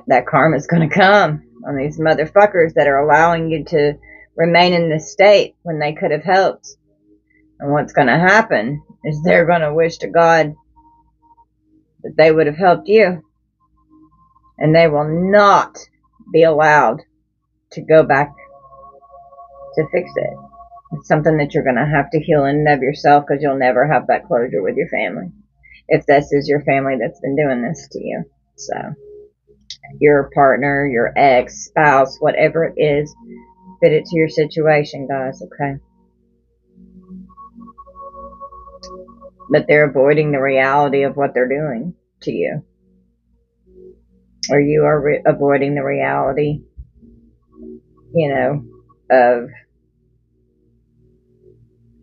that karma's gonna come on these motherfuckers that are allowing you to remain in this state when they could have helped. And what's gonna happen is they're gonna wish to God that they would have helped you. And they will not be allowed to go back to fix it. It's something that you're gonna have to heal in and of yourself, because you'll never have that closure with your family. If this is your family that's been doing this to you. So, your partner, your ex, spouse, whatever it is, fit it to your situation, guys, okay? But they're avoiding the reality of what they're doing to you. Or you are avoiding the reality, you know, of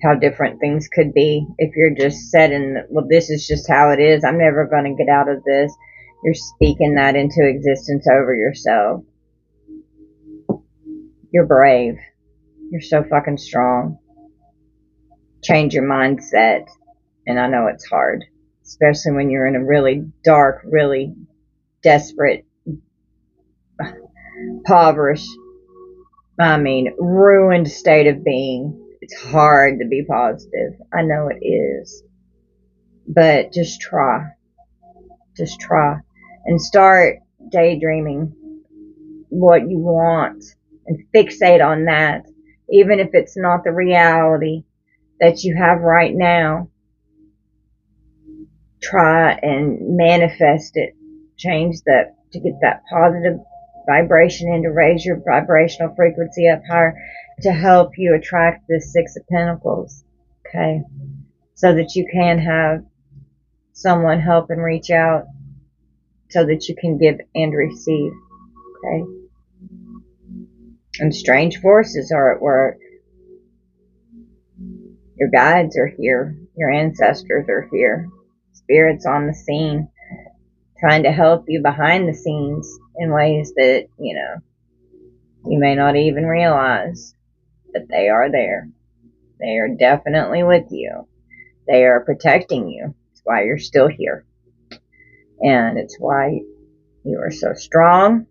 how different things could be if you're just set in, well, this is just how it is. I'm never going to get out of this. You're speaking that into existence over yourself. You're brave. You're so fucking strong. Change your mindset. And I know it's hard, especially when you're in a really dark, really desperate, impoverished, ruined state of being. It's hard to be positive. I know it is. But just try. Just try. And start daydreaming what you want and fixate on that. Even if it's not the reality that you have right now. Try and manifest it. Change that to get that positive vibration in, to raise your vibrational frequency up higher, to help you attract the Six of Pentacles, okay? So that you can have someone help and reach out, so that you can give and receive, okay? And strange forces are at work. Your guides are here. Your ancestors are here. Spirits on the scene, trying to help you behind the scenes in ways that, you know, you may not even realize. But they are there. They are definitely with you. They are protecting you. It's why you're still here. And it's why you are so strong.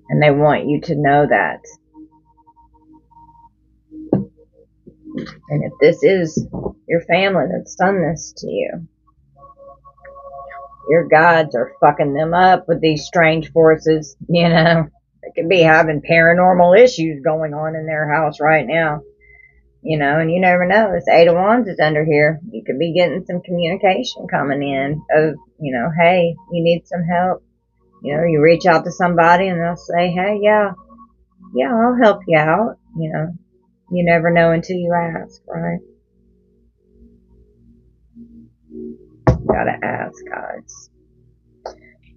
And they want you to know that. And if this is your family that's done this to you, your gods are fucking them up with these strange forces, you know. They could be having paranormal issues going on in their house right now, you know, and you never know. This Eight of Wands is under here. You could be getting some communication coming in of, you know, hey, you need some help. You know, you reach out to somebody and they'll say, hey, yeah, I'll help you out. You know, you never know until you ask, right? Gotta ask, guys.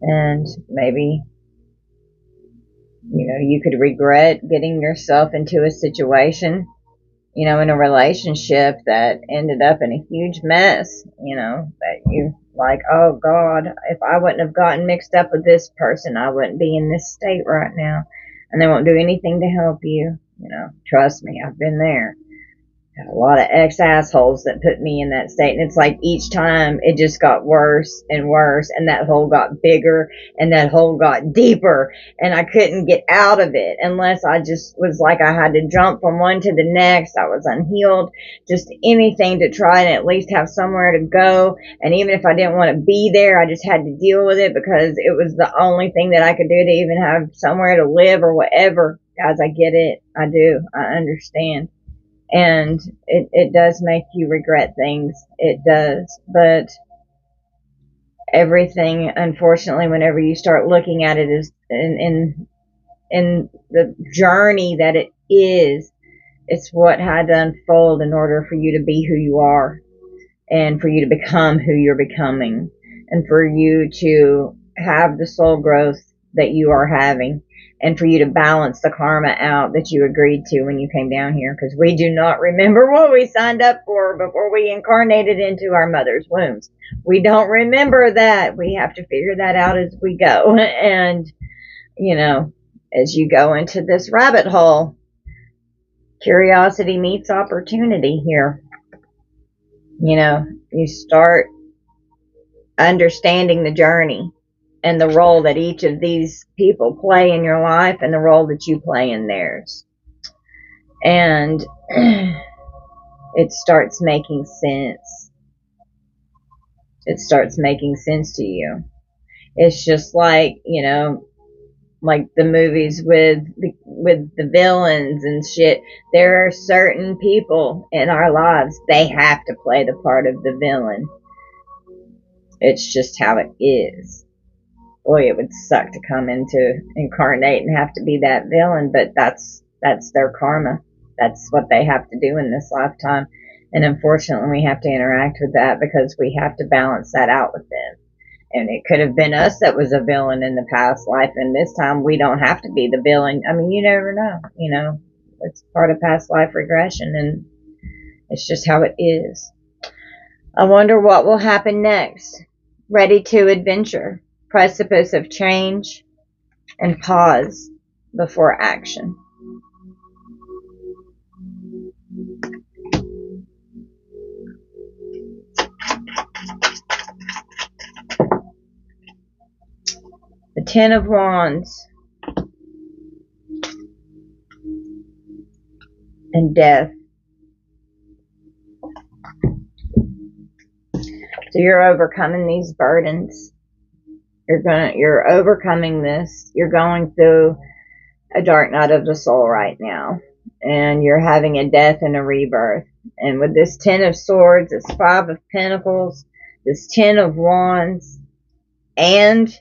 And maybe, you know, you could regret getting yourself into a situation, you know, in a relationship that ended up in a huge mess, you know, that you like, oh God, if I wouldn't have gotten mixed up with this person, I wouldn't be in this state right now. And they won't do anything to help you, you know, trust me, I've been there. A lot of ex-assholes that put me in that state, and it's like each time it just got worse and worse, and that hole got bigger and that hole got deeper, and I couldn't get out of it unless I just was like I had to jump from one to the next. I was unhealed, just anything to try and at least have somewhere to go. And even if I didn't want to be there, I just had to deal with it because it was the only thing that I could do to even have somewhere to live or whatever. Guys, I get it. I do. I understand. And it does make you regret things. It does. But everything, unfortunately, whenever you start looking at it as in the journey that it is, it's what had to unfold in order for you to be who you are and for you to become who you're becoming and for you to have the soul growth that you are having. And for you to balance the karma out that you agreed to when you came down here. Because we do not remember what we signed up for before we incarnated into our mother's wombs. We don't remember that. We have to figure that out as we go. And, you know, as you go into this rabbit hole, curiosity meets opportunity here. You know, you start understanding the journey and the role that each of these people play in your life and the role that you play in theirs. And it starts making sense. It starts making sense to you. It's just like, you know, like the movies with the villains and shit. There are certain people in our lives, they have to play the part of the villain. It's just how it is. Boy, it would suck to come into incarnate and have to be that villain, but that's their karma. That's what they have to do in this lifetime. And unfortunately, we have to interact with that because we have to balance that out with them. And it could have been us that was a villain in the past life, and this time we don't have to be the villain. I mean, you never know, you know. It's part of past life regression, and it's just how it is. I wonder what will happen next. Ready to adventure. Precipice of change, and pause before action. The Ten of Wands and Death. So you're overcoming these burdens. You're overcoming this. You're going through a dark night of the soul right now. And you're having a death and a rebirth. And with this Ten of Swords, this Five of Pentacles, this Ten of Wands, and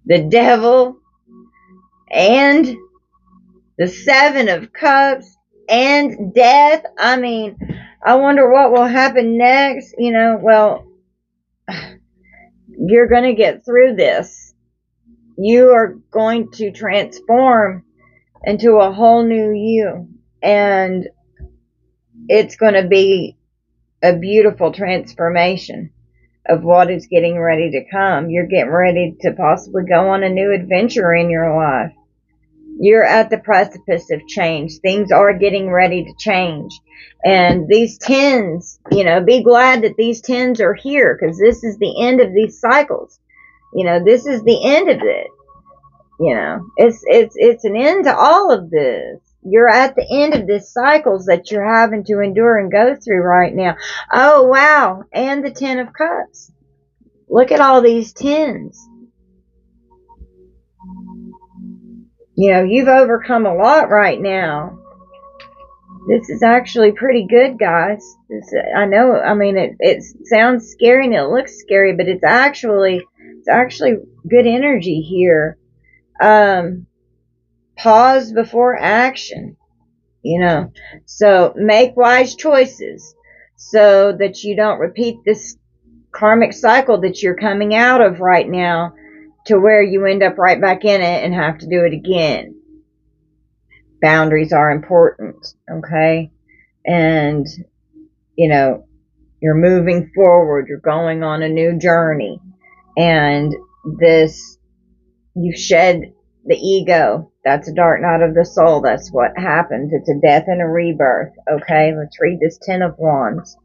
the Devil, and the Seven of Cups, and death. I mean, I wonder what will happen next. You know, well, you're going to get through this. You are going to transform into a whole new you. And it's going to be a beautiful transformation of what is getting ready to come. You're getting ready to possibly go on a new adventure in your life. You're at the precipice of change. Things are getting ready to change. And these tens, you know, be glad that these tens are here, because this is the end of these cycles. You know, this is the end of it. You know, it's an end to all of this. you're at the end of this cycles that you're having to endure and go through right now. Oh, wow. And the 10 of Cups. Look at all these 10s. You know, you've overcome a lot right now. This is actually pretty good, guys. I know, I mean, it sounds scary and it looks scary, but it's actually good energy here. Pause before action, you know. So make wise choices so that you don't repeat this karmic cycle that you're coming out of right now, to where you end up right back in it and have to do it again. Boundaries are important, okay? And, you know, you're moving forward, you're going on a new journey, and this, you've shed the ego. That's a dark night of the soul. That's what happens. It's a death and a rebirth, okay? Let's read this 10 of Wands.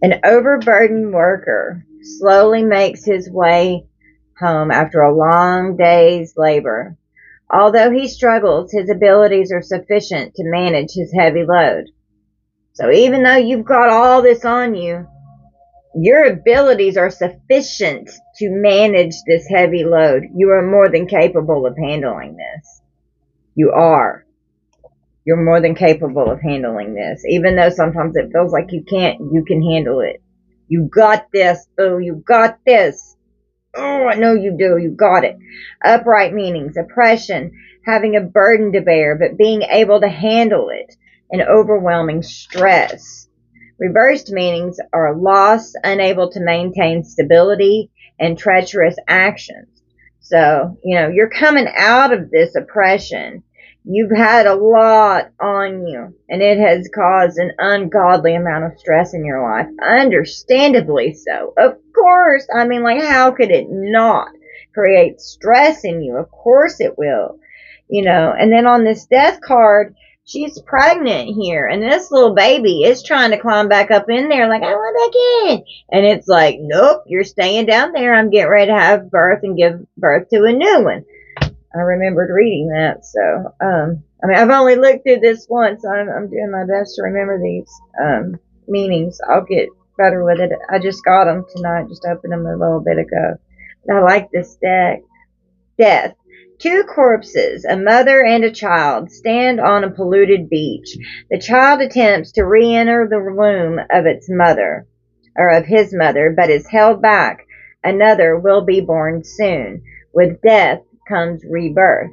An overburdened worker slowly makes his way home after a long day's labor. Although he struggles, his abilities are sufficient to manage his heavy load. So even though you've got all this on you, your abilities are sufficient to manage this heavy load. You are more than capable of handling this. You are. You're more than capable of handling this. Even though sometimes it feels like you can't, you can handle it. You got this. Oh, you got this. Oh, I know you do. You got it. Upright meanings, oppression, having a burden to bear, but being able to handle it, and overwhelming stress. Reversed meanings are loss, unable to maintain stability, and treacherous actions. So, you know, you're coming out of this oppression. You've had a lot on you, and it has caused an ungodly amount of stress in your life. Understandably so. Of course. I mean, like, how could it not create stress in you? Of course it will. You know, and then on this death card, she's pregnant here, and this little baby is trying to climb back up in there like, I want back in. And it's like, nope, you're staying down there. I'm getting ready to have birth and give birth to a new one. I remembered reading that, so, I mean, I've only looked through this once. I'm doing my best to remember these, meanings. I'll get better with it. I just got them tonight, just opened them a little bit ago. But I like this deck. Death. Two corpses, a mother and a child, stand on a polluted beach. The child attempts to re-enter the womb of its mother, or of his mother, but is held back. Another will be born soon. With death comes rebirth.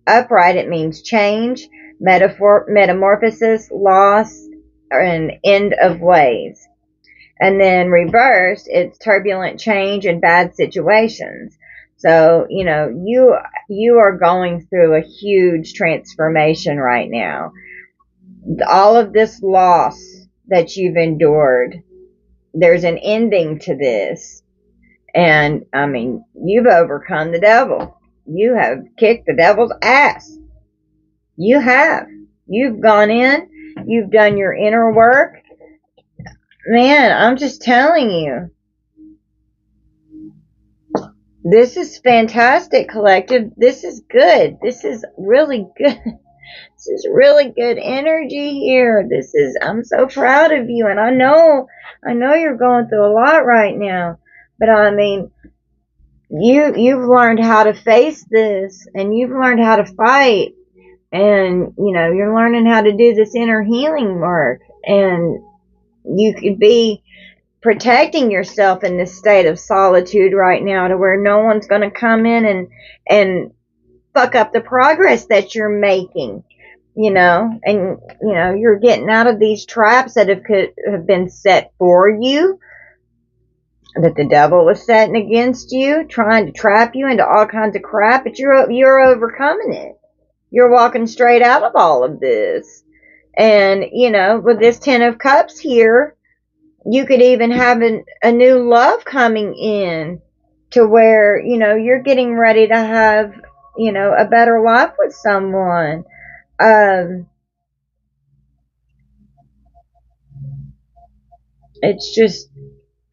Upright, it means change, metamorphosis, loss, and end of ways. And then reversed, it's turbulent change and bad situations. So, you know, you are going through a huge transformation right now. All of this loss that you've endured, there's an ending to this. And, I mean, you've overcome the devil. You have kicked the devil's ass. You have. You've gone in. You've done your inner work. Man, I'm just telling you. This is fantastic, collective. This is good. This is really good. This is really good energy here. I'm so proud of you. And I know you're going through a lot right now. But I mean, you've learned how to face this, and you've learned how to fight, and you know, you're learning how to do this inner healing work, and you could be protecting yourself in this state of solitude right now, to where no one's going to come in and fuck up the progress that you're making, you know. And you know, you're getting out of these traps that could have been set for you, that the devil was setting against you, trying to trap you into all kinds of crap, but you're overcoming it. You're walking straight out of all of this. And, you know, with this 10 of Cups here, you could even have a new love coming in, to where, you know, you're getting ready to have, you know, a better life with someone.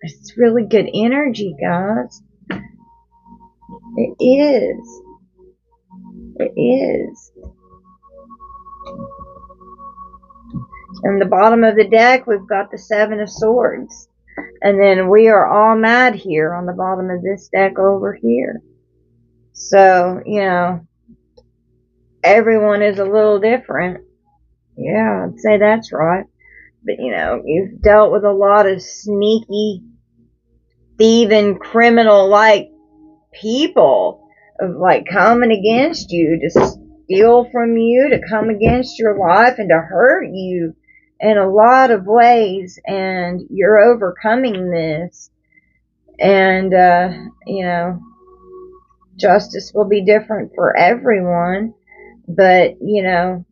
It's really good energy, guys. It is. It is. And the bottom of the deck, we've got the Seven of Swords. And then we are all mad here on the bottom of this deck over here. So, you know, everyone is a little different. Yeah, I'd say that's right. But, you know, you've dealt with a lot of sneaky, thieving, criminal-like people of, like, coming against you to steal from you, to come against your life and to hurt you in a lot of ways. And you're overcoming this. And, you know, justice will be different for everyone. But, you know,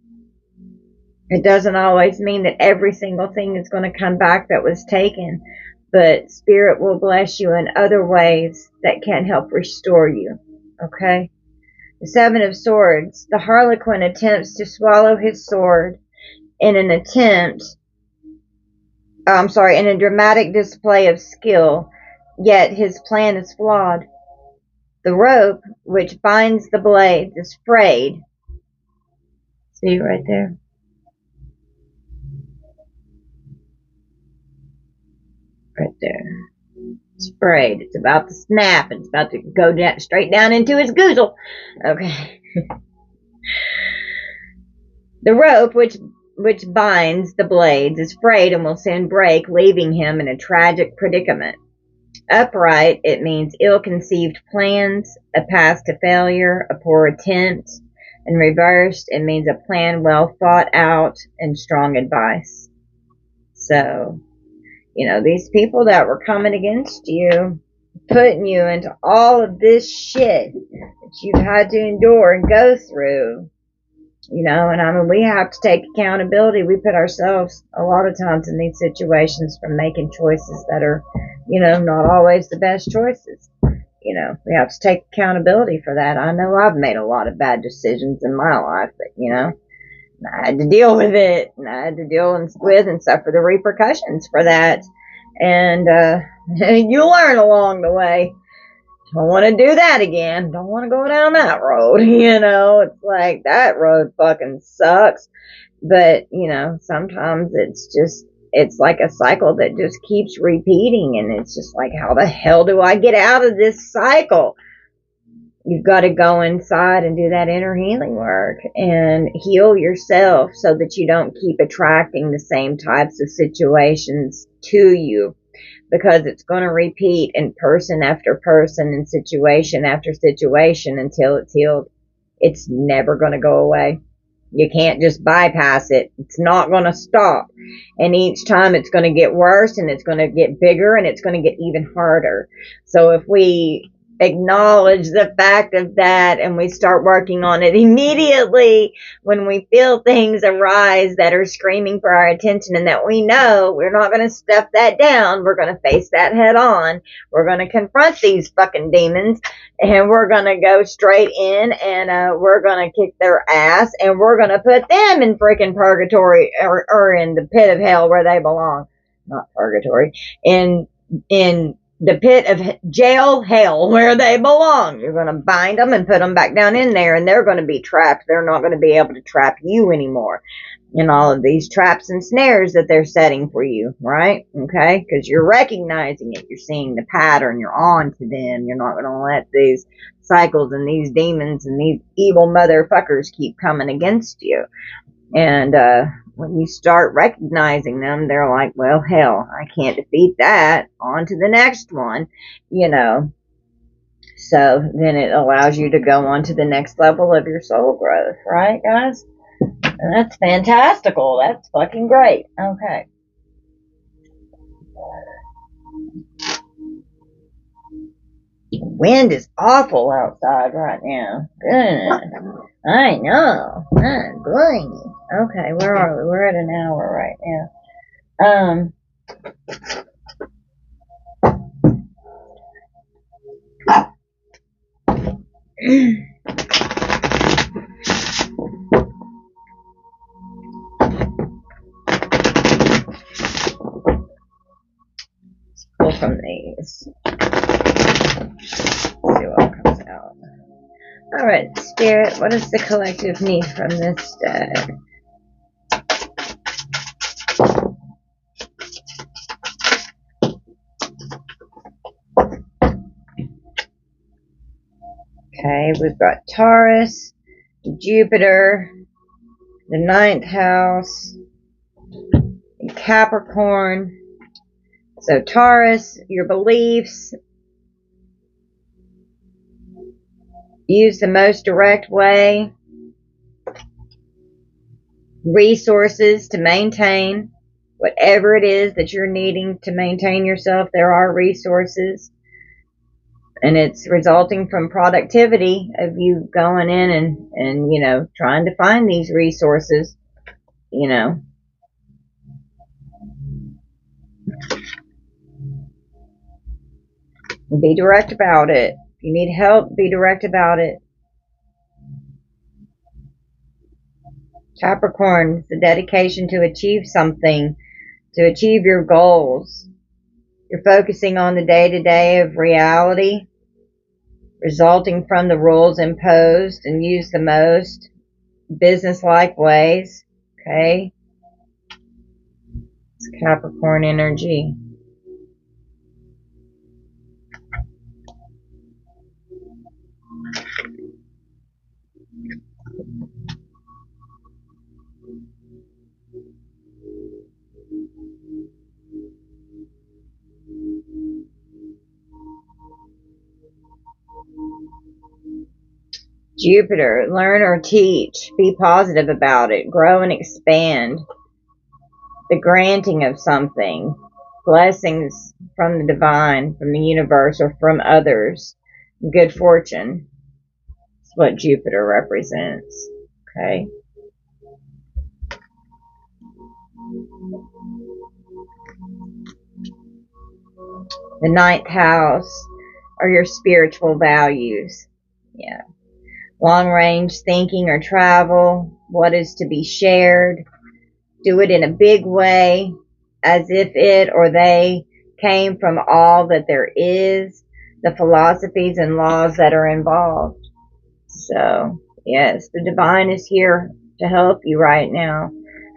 it doesn't always mean that every single thing is going to come back that was taken, but Spirit will bless you in other ways that can help restore you. Okay? The Seven of Swords. The Harlequin attempts to swallow his sword in an in a dramatic display of skill, yet his plan is flawed. The rope which binds the blades is frayed. See right there? Right there. It's frayed. It's about to snap. It's about to go down, straight down into his goozle. Okay. The rope which binds the blades is frayed and will soon break, leaving him in a tragic predicament. Upright, it means ill-conceived plans, a path to failure, a poor attempt. And reversed, it means a plan well thought out and strong advice. So, you know, these people that were coming against you, putting you into all of this shit that you've had to endure and go through, you know, and I mean, we have to take accountability. We put ourselves a lot of times in these situations from making choices that are, you know, not always the best choices. You know, we have to take accountability for that. I know I've made a lot of bad decisions in my life, but, you know, I had to deal with it, and I had to deal with and suffer the repercussions for that. And you learn along the way. Don't want to do that again. Don't want to go down that road. You know, it's like that road fucking sucks. But, you know, sometimes it's like a cycle that just keeps repeating. And it's just like, how the hell do I get out of this cycle? You've got to go inside and do that inner healing work and heal yourself so that you don't keep attracting the same types of situations to you, because it's going to repeat in person after person and situation after situation until it's healed. It's never going to go away. You can't just bypass it. It's not going to stop. And each time it's going to get worse, and it's going to get bigger, and it's going to get even harder. So if we acknowledge the fact of that and we start working on it immediately when we feel things arise that are screaming for our attention, and that we know we're not going to stuff that down, we're going to face that head on, we're going to confront these fucking demons, and we're going to go straight in, and we're going to kick their ass, and we're going to put them in freaking purgatory, or in the pit of hell where they belong. Not purgatory. In the pit of jail hell where they belong. You're going to bind them and put them back down in there, and they're going to be trapped. They're not going to be able to trap you anymore in all of these traps and snares that they're setting for you, right? Okay? Because you're recognizing it. You're seeing the pattern. You're on to them. You're not going to let these cycles and these demons and these evil motherfuckers keep coming against you. And when you start recognizing them, they're like, well, hell, I can't defeat that. On to the next one, you know. So then it allows you to go on to the next level of your soul growth, right, guys? And that's fantastical. That's fucking great. Okay. Wind is awful outside right now. Goodness. I know. I'm going. Okay, where are we? We're at an hour right now. Let's pull from these. See what comes out. Alright, Spirit, what does the collective need from this day? Okay, we've got Taurus, Jupiter, the 9th house, and Capricorn. So Taurus, your beliefs, use the most direct way, resources to maintain whatever it is that you're needing to maintain yourself. There are resources, and it's resulting from productivity of you going in and you know, trying to find these resources, you know. Be direct about it. If you need help, be direct about it. Capricorn, it's the dedication to achieve something, to achieve your goals. You're focusing on the day-to-day of reality, resulting from the rules imposed, and use the most business-like ways. Okay? It's Capricorn energy. Jupiter, learn or teach. Be positive about it. Grow and expand. The granting of something. Blessings from the divine, from the universe, or from others. Good fortune. That's what Jupiter represents. Okay? The 9th house are your spiritual values. Yeah. Long range thinking or travel. What is to be shared. Do it in a big way, as if it or they came from all that there is, the philosophies and laws that are involved. So, yes, the divine is here to help you right now,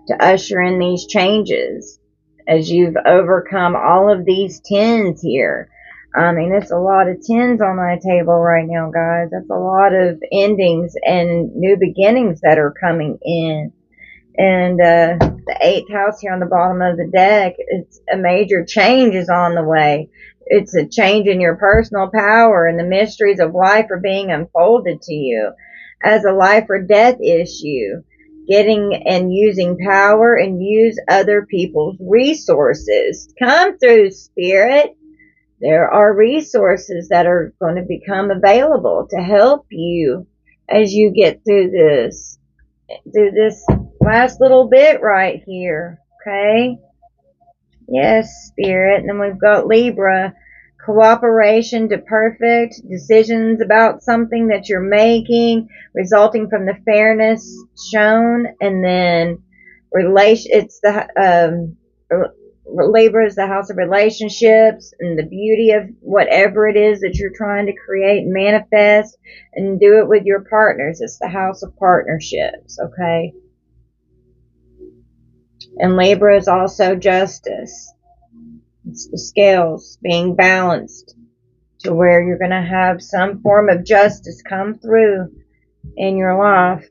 to usher in these changes as you've overcome all of these 10s here. I mean, it's a lot of 10s on my table right now, guys. That's a lot of endings and new beginnings that are coming in. And the 8th house here on the bottom of the deck, it's a major change is on the way. It's a change in your personal power, and the mysteries of life are being unfolded to you as a life or death issue. Getting and using power and use other people's resources. Come through, Spirit. There are resources that are going to become available to help you as you get through this last little bit right here. Okay? Yes, Spirit. And then we've got Libra. Cooperation to perfect decisions about something that you're making, resulting from the fairness shown. And then it's the Libra is the house of relationships and the beauty of whatever it is that you're trying to create and manifest, and do it with your partners. It's the house of partnerships. Okay? And Libra is also justice. It's the scales being balanced to where you're going to have some form of justice come through in your life.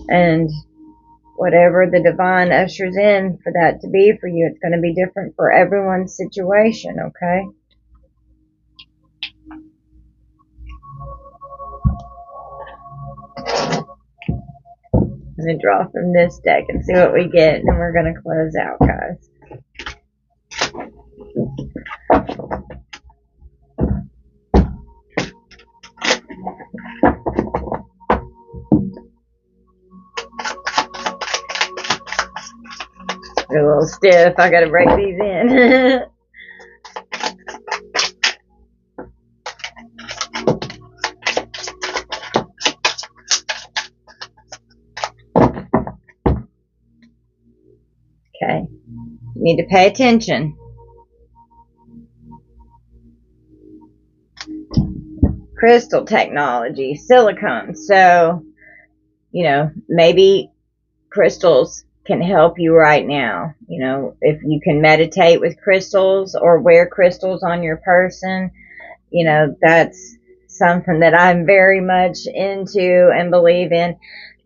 And whatever the divine ushers in for that to be for you, it's going to be different for everyone's situation. Okay? I'm going to draw from this deck and see what we get, and then we're going to close out, guys. They're a little stiff. I got to break these in. Okay. You need to pay attention. crystal technology, silicone. So, you know, maybe crystals can help you right now. You know, if you can meditate with crystals or wear crystals on your person, you know, that's something that I'm very much into and believe in.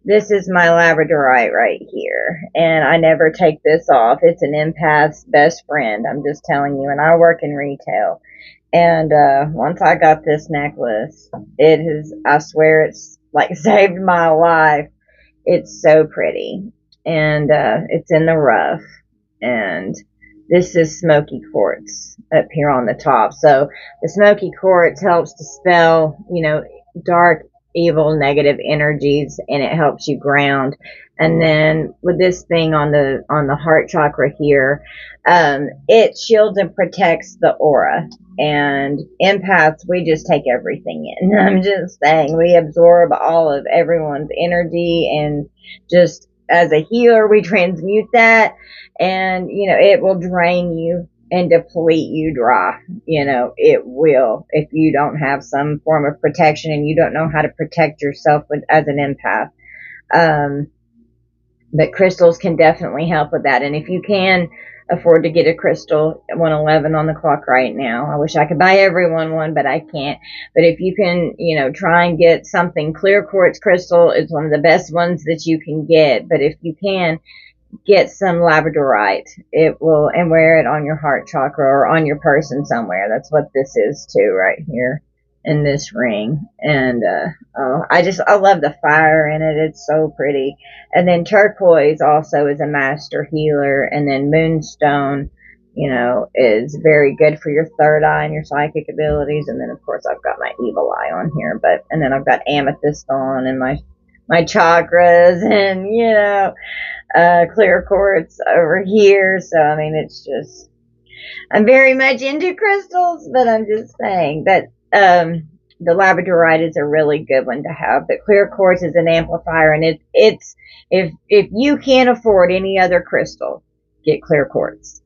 This is my labradorite right here, and I never take this off. It's an empath's best friend, I'm just telling you, and I work in retail. And once I got this necklace, it has, I swear, it's like saved my life. It's so pretty, and it's in the rough, and this is smoky quartz up here on the top. So the smoky quartz helps dispel, you know, dark, evil, negative energies, and it helps you ground. And then with this thing on the heart chakra here, it shields and protects the aura. And empaths, we just take everything in. I'm just saying, we absorb all of everyone's energy, and just as a healer, we transmute that, and, you know, it will drain you and deplete you dry. You know, it will, if you don't have some form of protection and you don't know how to protect yourself as an empath. But crystals can definitely help with that. And if you can afford to get a crystal at 111 on the clock right now, I wish I could buy everyone one, but I can't. But if you can, you know, try and get something. Clear quartz crystal is one of the best ones that you can get. But if you can, get some labradorite. It will, and wear it on your heart chakra or on your person somewhere. That's what this is too, right here in this ring. And I love the fire in it. It's so pretty. And then turquoise also is a master healer. And then moonstone, you know, is very good for your third eye and your psychic abilities. And then of course I've got my evil eye on here, and then I've got amethyst on, and my chakras, and, you know, clear quartz over here. So I mean, it's just, I'm very much into crystals, but I'm just saying that the labradorite is a really good one to have. But clear quartz is an amplifier, and it's if you can't afford any other crystal, get clear quartz.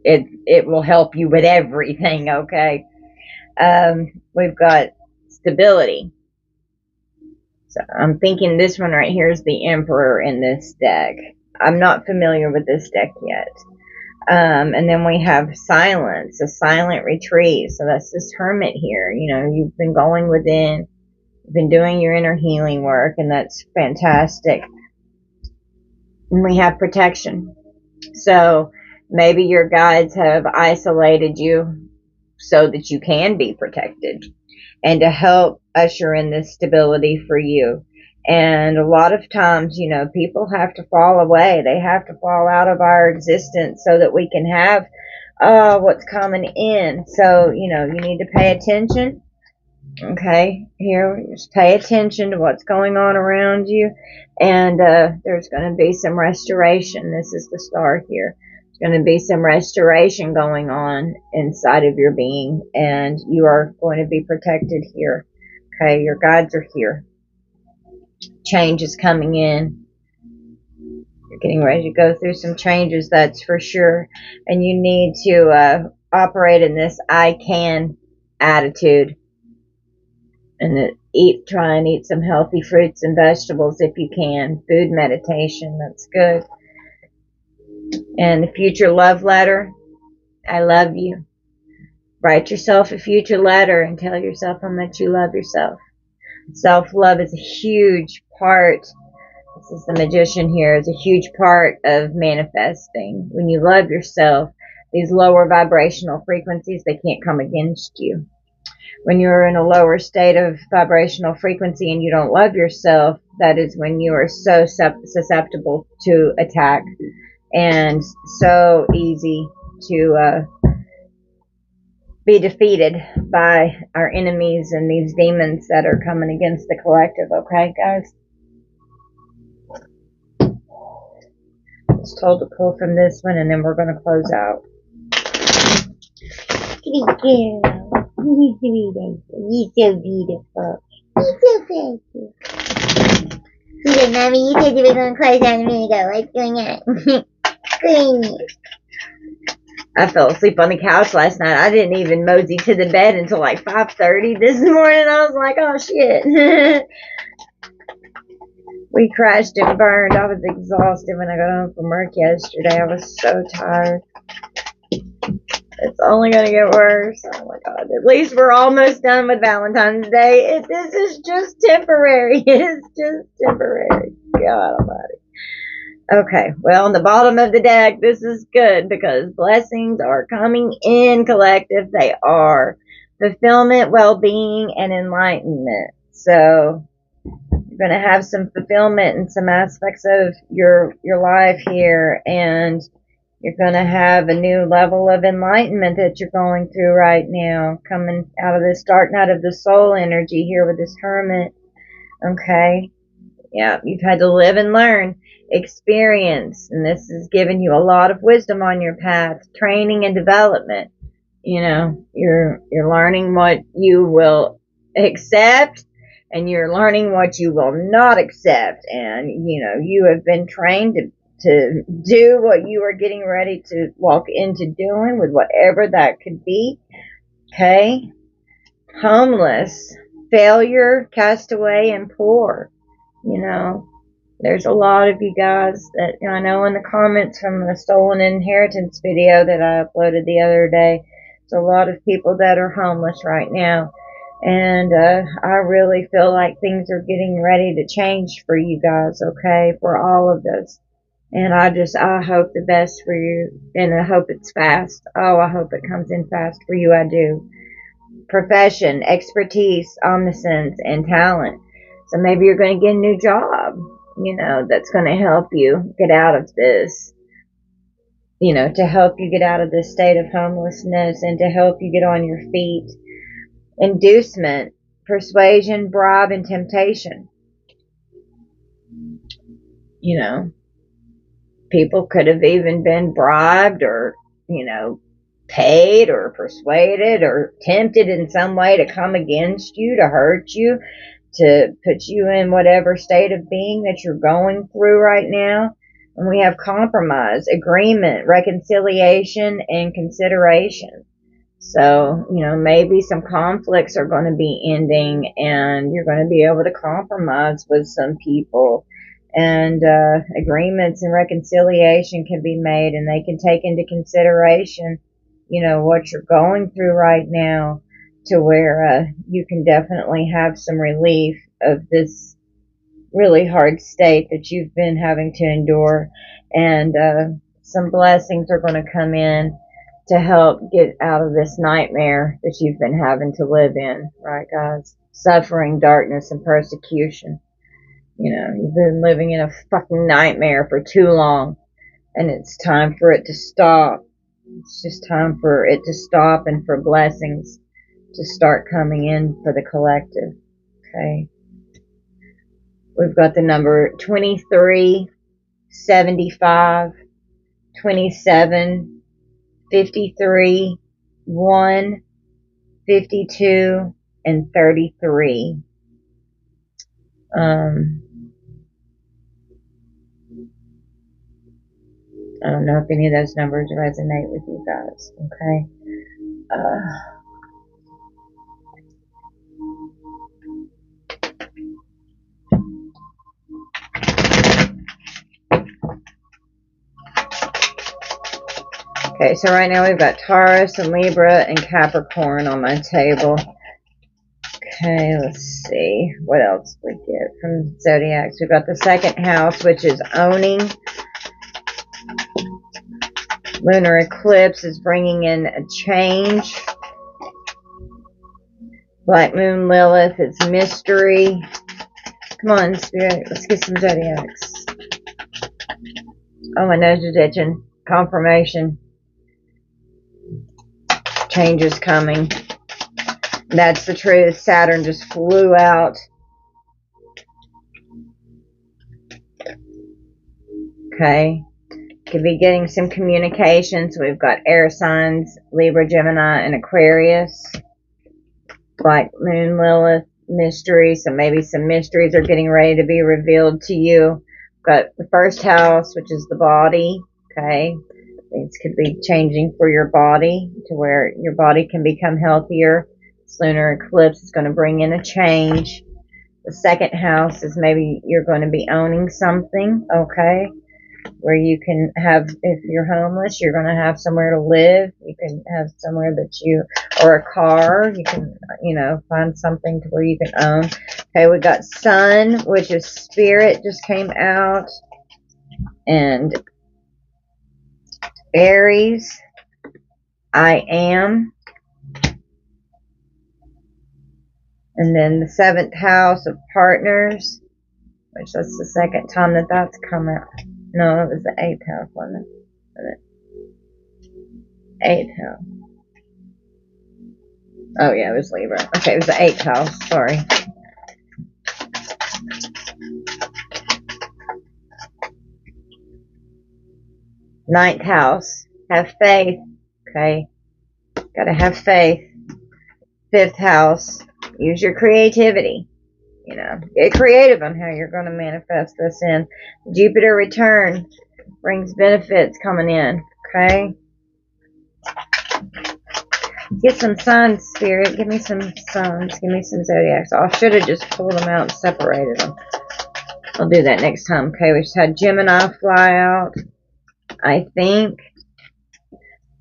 It will help you with everything. Okay. We've got stability. So I'm thinking this one right here is the Emperor in this deck. I'm not familiar with this deck yet. And then we have silence, a silent retreat. So that's this Hermit here. You know, you've been going within, you've been doing your inner healing work, and that's fantastic. And we have protection. So maybe your guides have isolated you so that you can be protected, and to help usher in this stability for you. And a lot of times, you know, people have to fall away. They have to fall out of our existence so that we can have what's coming in. So, you know, you need to pay attention. Okay, here, just pay attention to what's going on around you. And there's going to be some restoration. This is the star here. There's going to be some restoration going on inside of your being, and you are going to be protected here. Okay, your guides are here. Change is coming in. You're getting ready to go through some changes, that's for sure. And you need to operate in this I can attitude. And try and eat some healthy fruits and vegetables if you can. Food meditation, that's good. And the future love letter, I love you. Write yourself a future letter and tell yourself how much you love yourself. Self-love is a huge part. This is the Magician here. It's a huge part of manifesting. When you love yourself, these lower vibrational frequencies, they can't come against you. When you're in a lower state of vibrational frequency and you don't love yourself, that is when you are so susceptible to attack, and so easy to be defeated by our enemies and these demons that are coming against the collective. Okay, guys? Just told to pull from this one, and then we're going to close out. Good girl. You're so beautiful. You're so beautiful. You said, Mommy, you said you were going to close out a minute ago. What's going on? I fell asleep on the couch last night. I didn't even mosey to the bed until like 5:30 this morning. I was like, oh shit. We crashed and burned. I was exhausted when I got home from work yesterday. I was so tired. It's only going to get worse. Oh my God. At least we're almost done with Valentine's Day. This is just temporary. It's just temporary. God almighty. Okay, well, on the bottom of the deck, this is good because blessings are coming in, collective. They are. Fulfillment, well-being, and enlightenment. So you're going to have some fulfillment in some aspects of your life here, and you're going to have a new level of enlightenment that you're going through right now, coming out of this dark night of the soul energy here with this Hermit. Okay? Yeah, you've had to live and learn, experience, and this has given you a lot of wisdom on your path, training and development. You know, you're learning what you will accept, and you're learning what you will not accept, and you know, you have been trained to do what you are getting ready to walk into doing with whatever that could be. Okay? Homeless, failure, castaway, and poor. You know, there's a lot of you guys that I know in the comments from the Stolen Inheritance video that I uploaded the other day. There's a lot of people that are homeless right now. And I really feel like things are getting ready to change for you guys, okay, for all of us. And I hope the best for you, and I hope it's fast. Oh, I hope it comes in fast for you, I do. Profession, expertise, omniscience, and talent. So maybe you're going to get a new job, you know, that's going to help you get out of this, you know, to help you get out of this state of homelessness and to help you get on your feet. Inducement, persuasion, bribe, and temptation. You know, people could have even been bribed or, you know, paid or persuaded or tempted in some way to come against you, to hurt you, to put you in whatever state of being that you're going through right now. And we have compromise, agreement, reconciliation, and consideration. So, you know, maybe some conflicts are going to be ending and you're going to be able to compromise with some people. And agreements and reconciliation can be made, and they can take into consideration, you know, what you're going through right now, to where you can definitely have some relief of this really hard state that you've been having to endure. And some blessings are going to come in to help get out of this nightmare that you've been having to live in, right, guys? Suffering, darkness, and persecution. You know, you've been living in a fucking nightmare for too long, and it's time for it to stop. It's just time for it to stop and for blessings to start coming in for the collective. Okay. We've got the number 23, 75, 27, 53, 1, 52, and 33. I don't know if any of those numbers resonate with you guys, okay? Okay, so right now we've got Taurus and Libra and Capricorn on my table. Okay, let's see what else we get from Zodiacs. We've got the second house, which is owning. Lunar eclipse is bringing in a change. Black Moon Lilith is mystery. Come on, Spirit, let's get some Zodiacs. Oh, my nose is itching. Confirmation. Change is coming. That's the truth. Saturn just flew out. Okay. Could be getting some communication. So we've got air signs, Libra, Gemini, and Aquarius. Black Moon Lilith, mystery. So maybe some mysteries are getting ready to be revealed to you. We've got the first house, which is the body. Okay. Things could be changing for your body to where your body can become healthier. This lunar eclipse is going to bring in a change. The second house is maybe you're going to be owning something, okay? Where you can have, if you're homeless, you're going to have somewhere to live. You can have somewhere that you, or a car, you can, find something to where you can own. Okay, we got Sun, which is Spirit, just came out. And Aries, I Am. And then the 7th house of Partners, which that's the second time that that's come out. No, it was the 8th house, wasn't it? 8th house. Oh, yeah, it was Libra. Okay, it was the 8th house. Sorry. Ninth house. Have faith. Okay. Gotta have faith. 5th house. Use your creativity. Get creative on how you're going to manifest this in. Jupiter return brings benefits coming in. Okay. Get some signs, Spirit. Give me some signs. Give me some zodiacs. I should have just pulled them out and separated them. I'll do that next time. Okay, we just had Gemini fly out. I think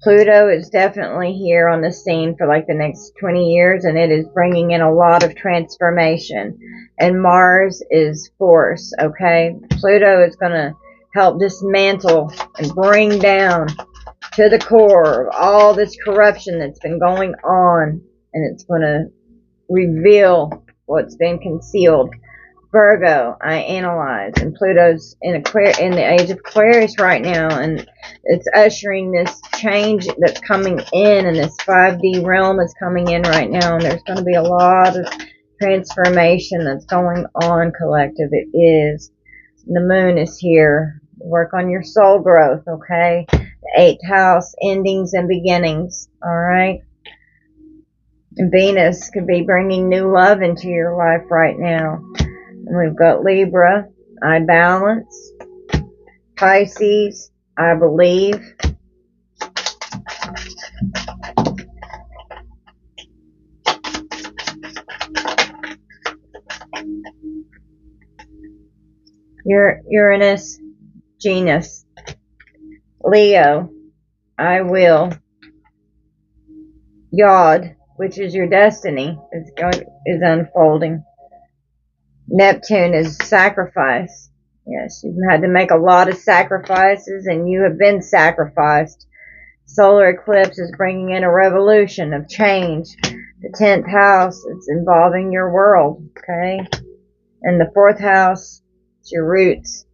Pluto is definitely here on the scene for like the next 20 years, and it is bringing in a lot of transformation. And Mars is force, okay? Pluto is going to help dismantle and bring down to the core of all this corruption that's been going on, and it's going to reveal what's been concealed. Virgo, I analyze, and Pluto's in the age of Aquarius right now, and it's ushering this change that's coming in, and this 5D realm is coming in right now, and there's going to be a lot of transformation that's going on, collective. It is. The moon is here. Work on your soul growth, okay? The 8th house, endings and beginnings, all right? And Venus could be bringing new love into your life right now. And we've got Libra, I balance. Pisces, I believe. Uranus, Genus. Leo, I will. Yod, which is your destiny, is unfolding. Neptune is sacrifice. Yes, you've had to make a lot of sacrifices, and you have been sacrificed. Solar eclipse is bringing in a revolution of change. The 10th house is involving your world, okay? And the 4th house, it's your roots.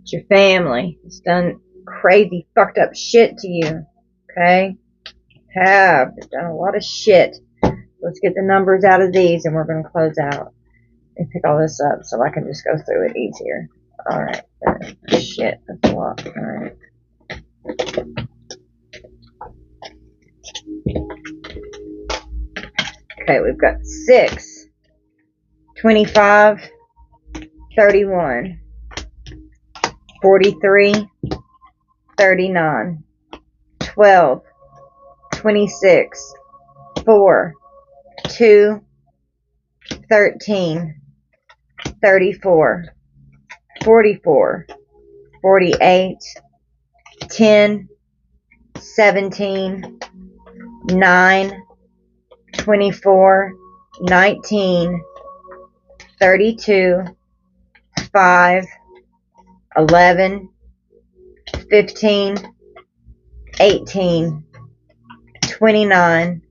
It's your family. It's done crazy, fucked up shit to you, okay? It's done a lot of shit. Let's get the numbers out of these, and we're going to close out. And pick all this up so I can just go through it easier. Alright. Shit, that's a lot. Alright. Okay, we've got 6, 25, 31, 43, 39, 12, 26, 4, 2, 13, 34, 44, 48, 10, 17, 9, 24, 19, 32, 5, 11, 15, 18, 29,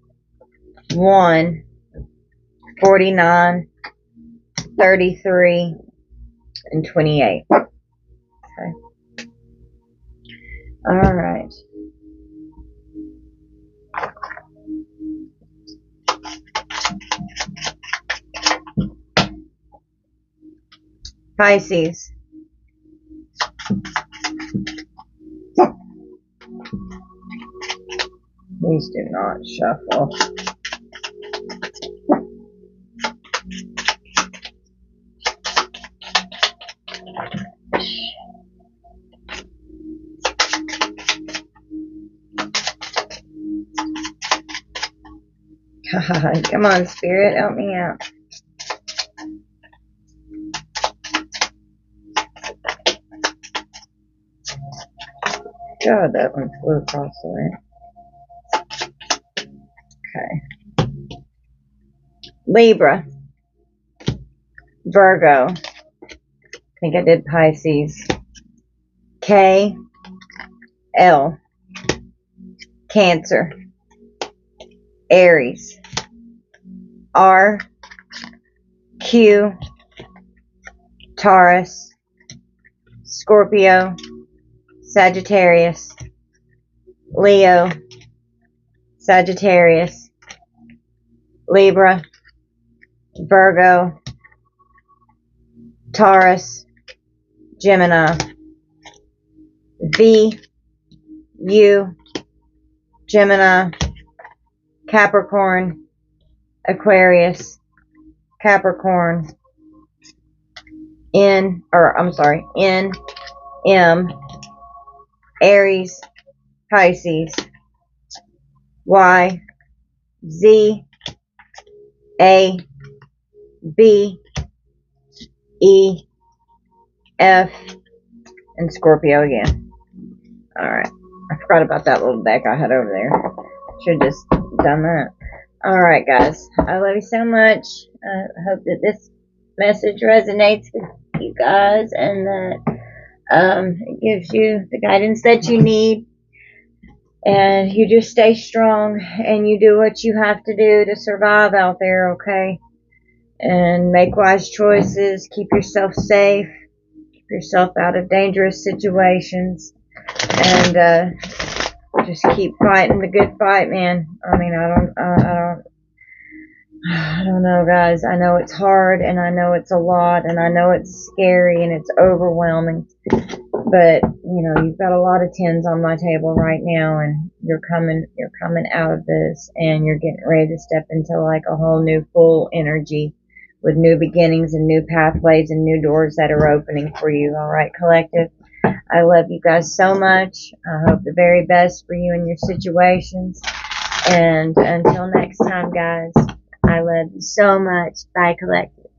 1, 49, 33, and 28. Okay. All right. Pisces. Please do not shuffle. Come on, Spirit, help me out. God, that one flew across the way. Okay. Libra. Virgo. I think I did Pisces. K. L. Cancer. Aries. R. Q. Taurus. Scorpio. Sagittarius. Leo. Sagittarius. Libra. Virgo. Taurus. Gemini. V. U. Gemini. Capricorn. Aquarius. Capricorn. N. M. Aries. Pisces. Y. Z. A. B. E. F. And Scorpio again. Alright. I forgot about that little deck I had over there. Should have just done that. Alright, guys. I love you so much. I hope that this message resonates with you guys and that it gives you the guidance that you need. And you just stay strong and you do what you have to do to survive out there, okay? And make wise choices. Keep yourself safe. Keep yourself out of dangerous situations. And just keep fighting the good fight, man. I mean, I don't know, guys. I know it's hard, and I know it's a lot, and I know it's scary, and it's overwhelming. But you've got a lot of tens on my table right now, and you're coming out of this, and you're getting ready to step into like a whole new full energy with new beginnings and new pathways and new doors that are opening for you. All right, collective. I love you guys so much. I hope the very best for you and your situations. And until next time, guys, I love you so much. Bye, collective.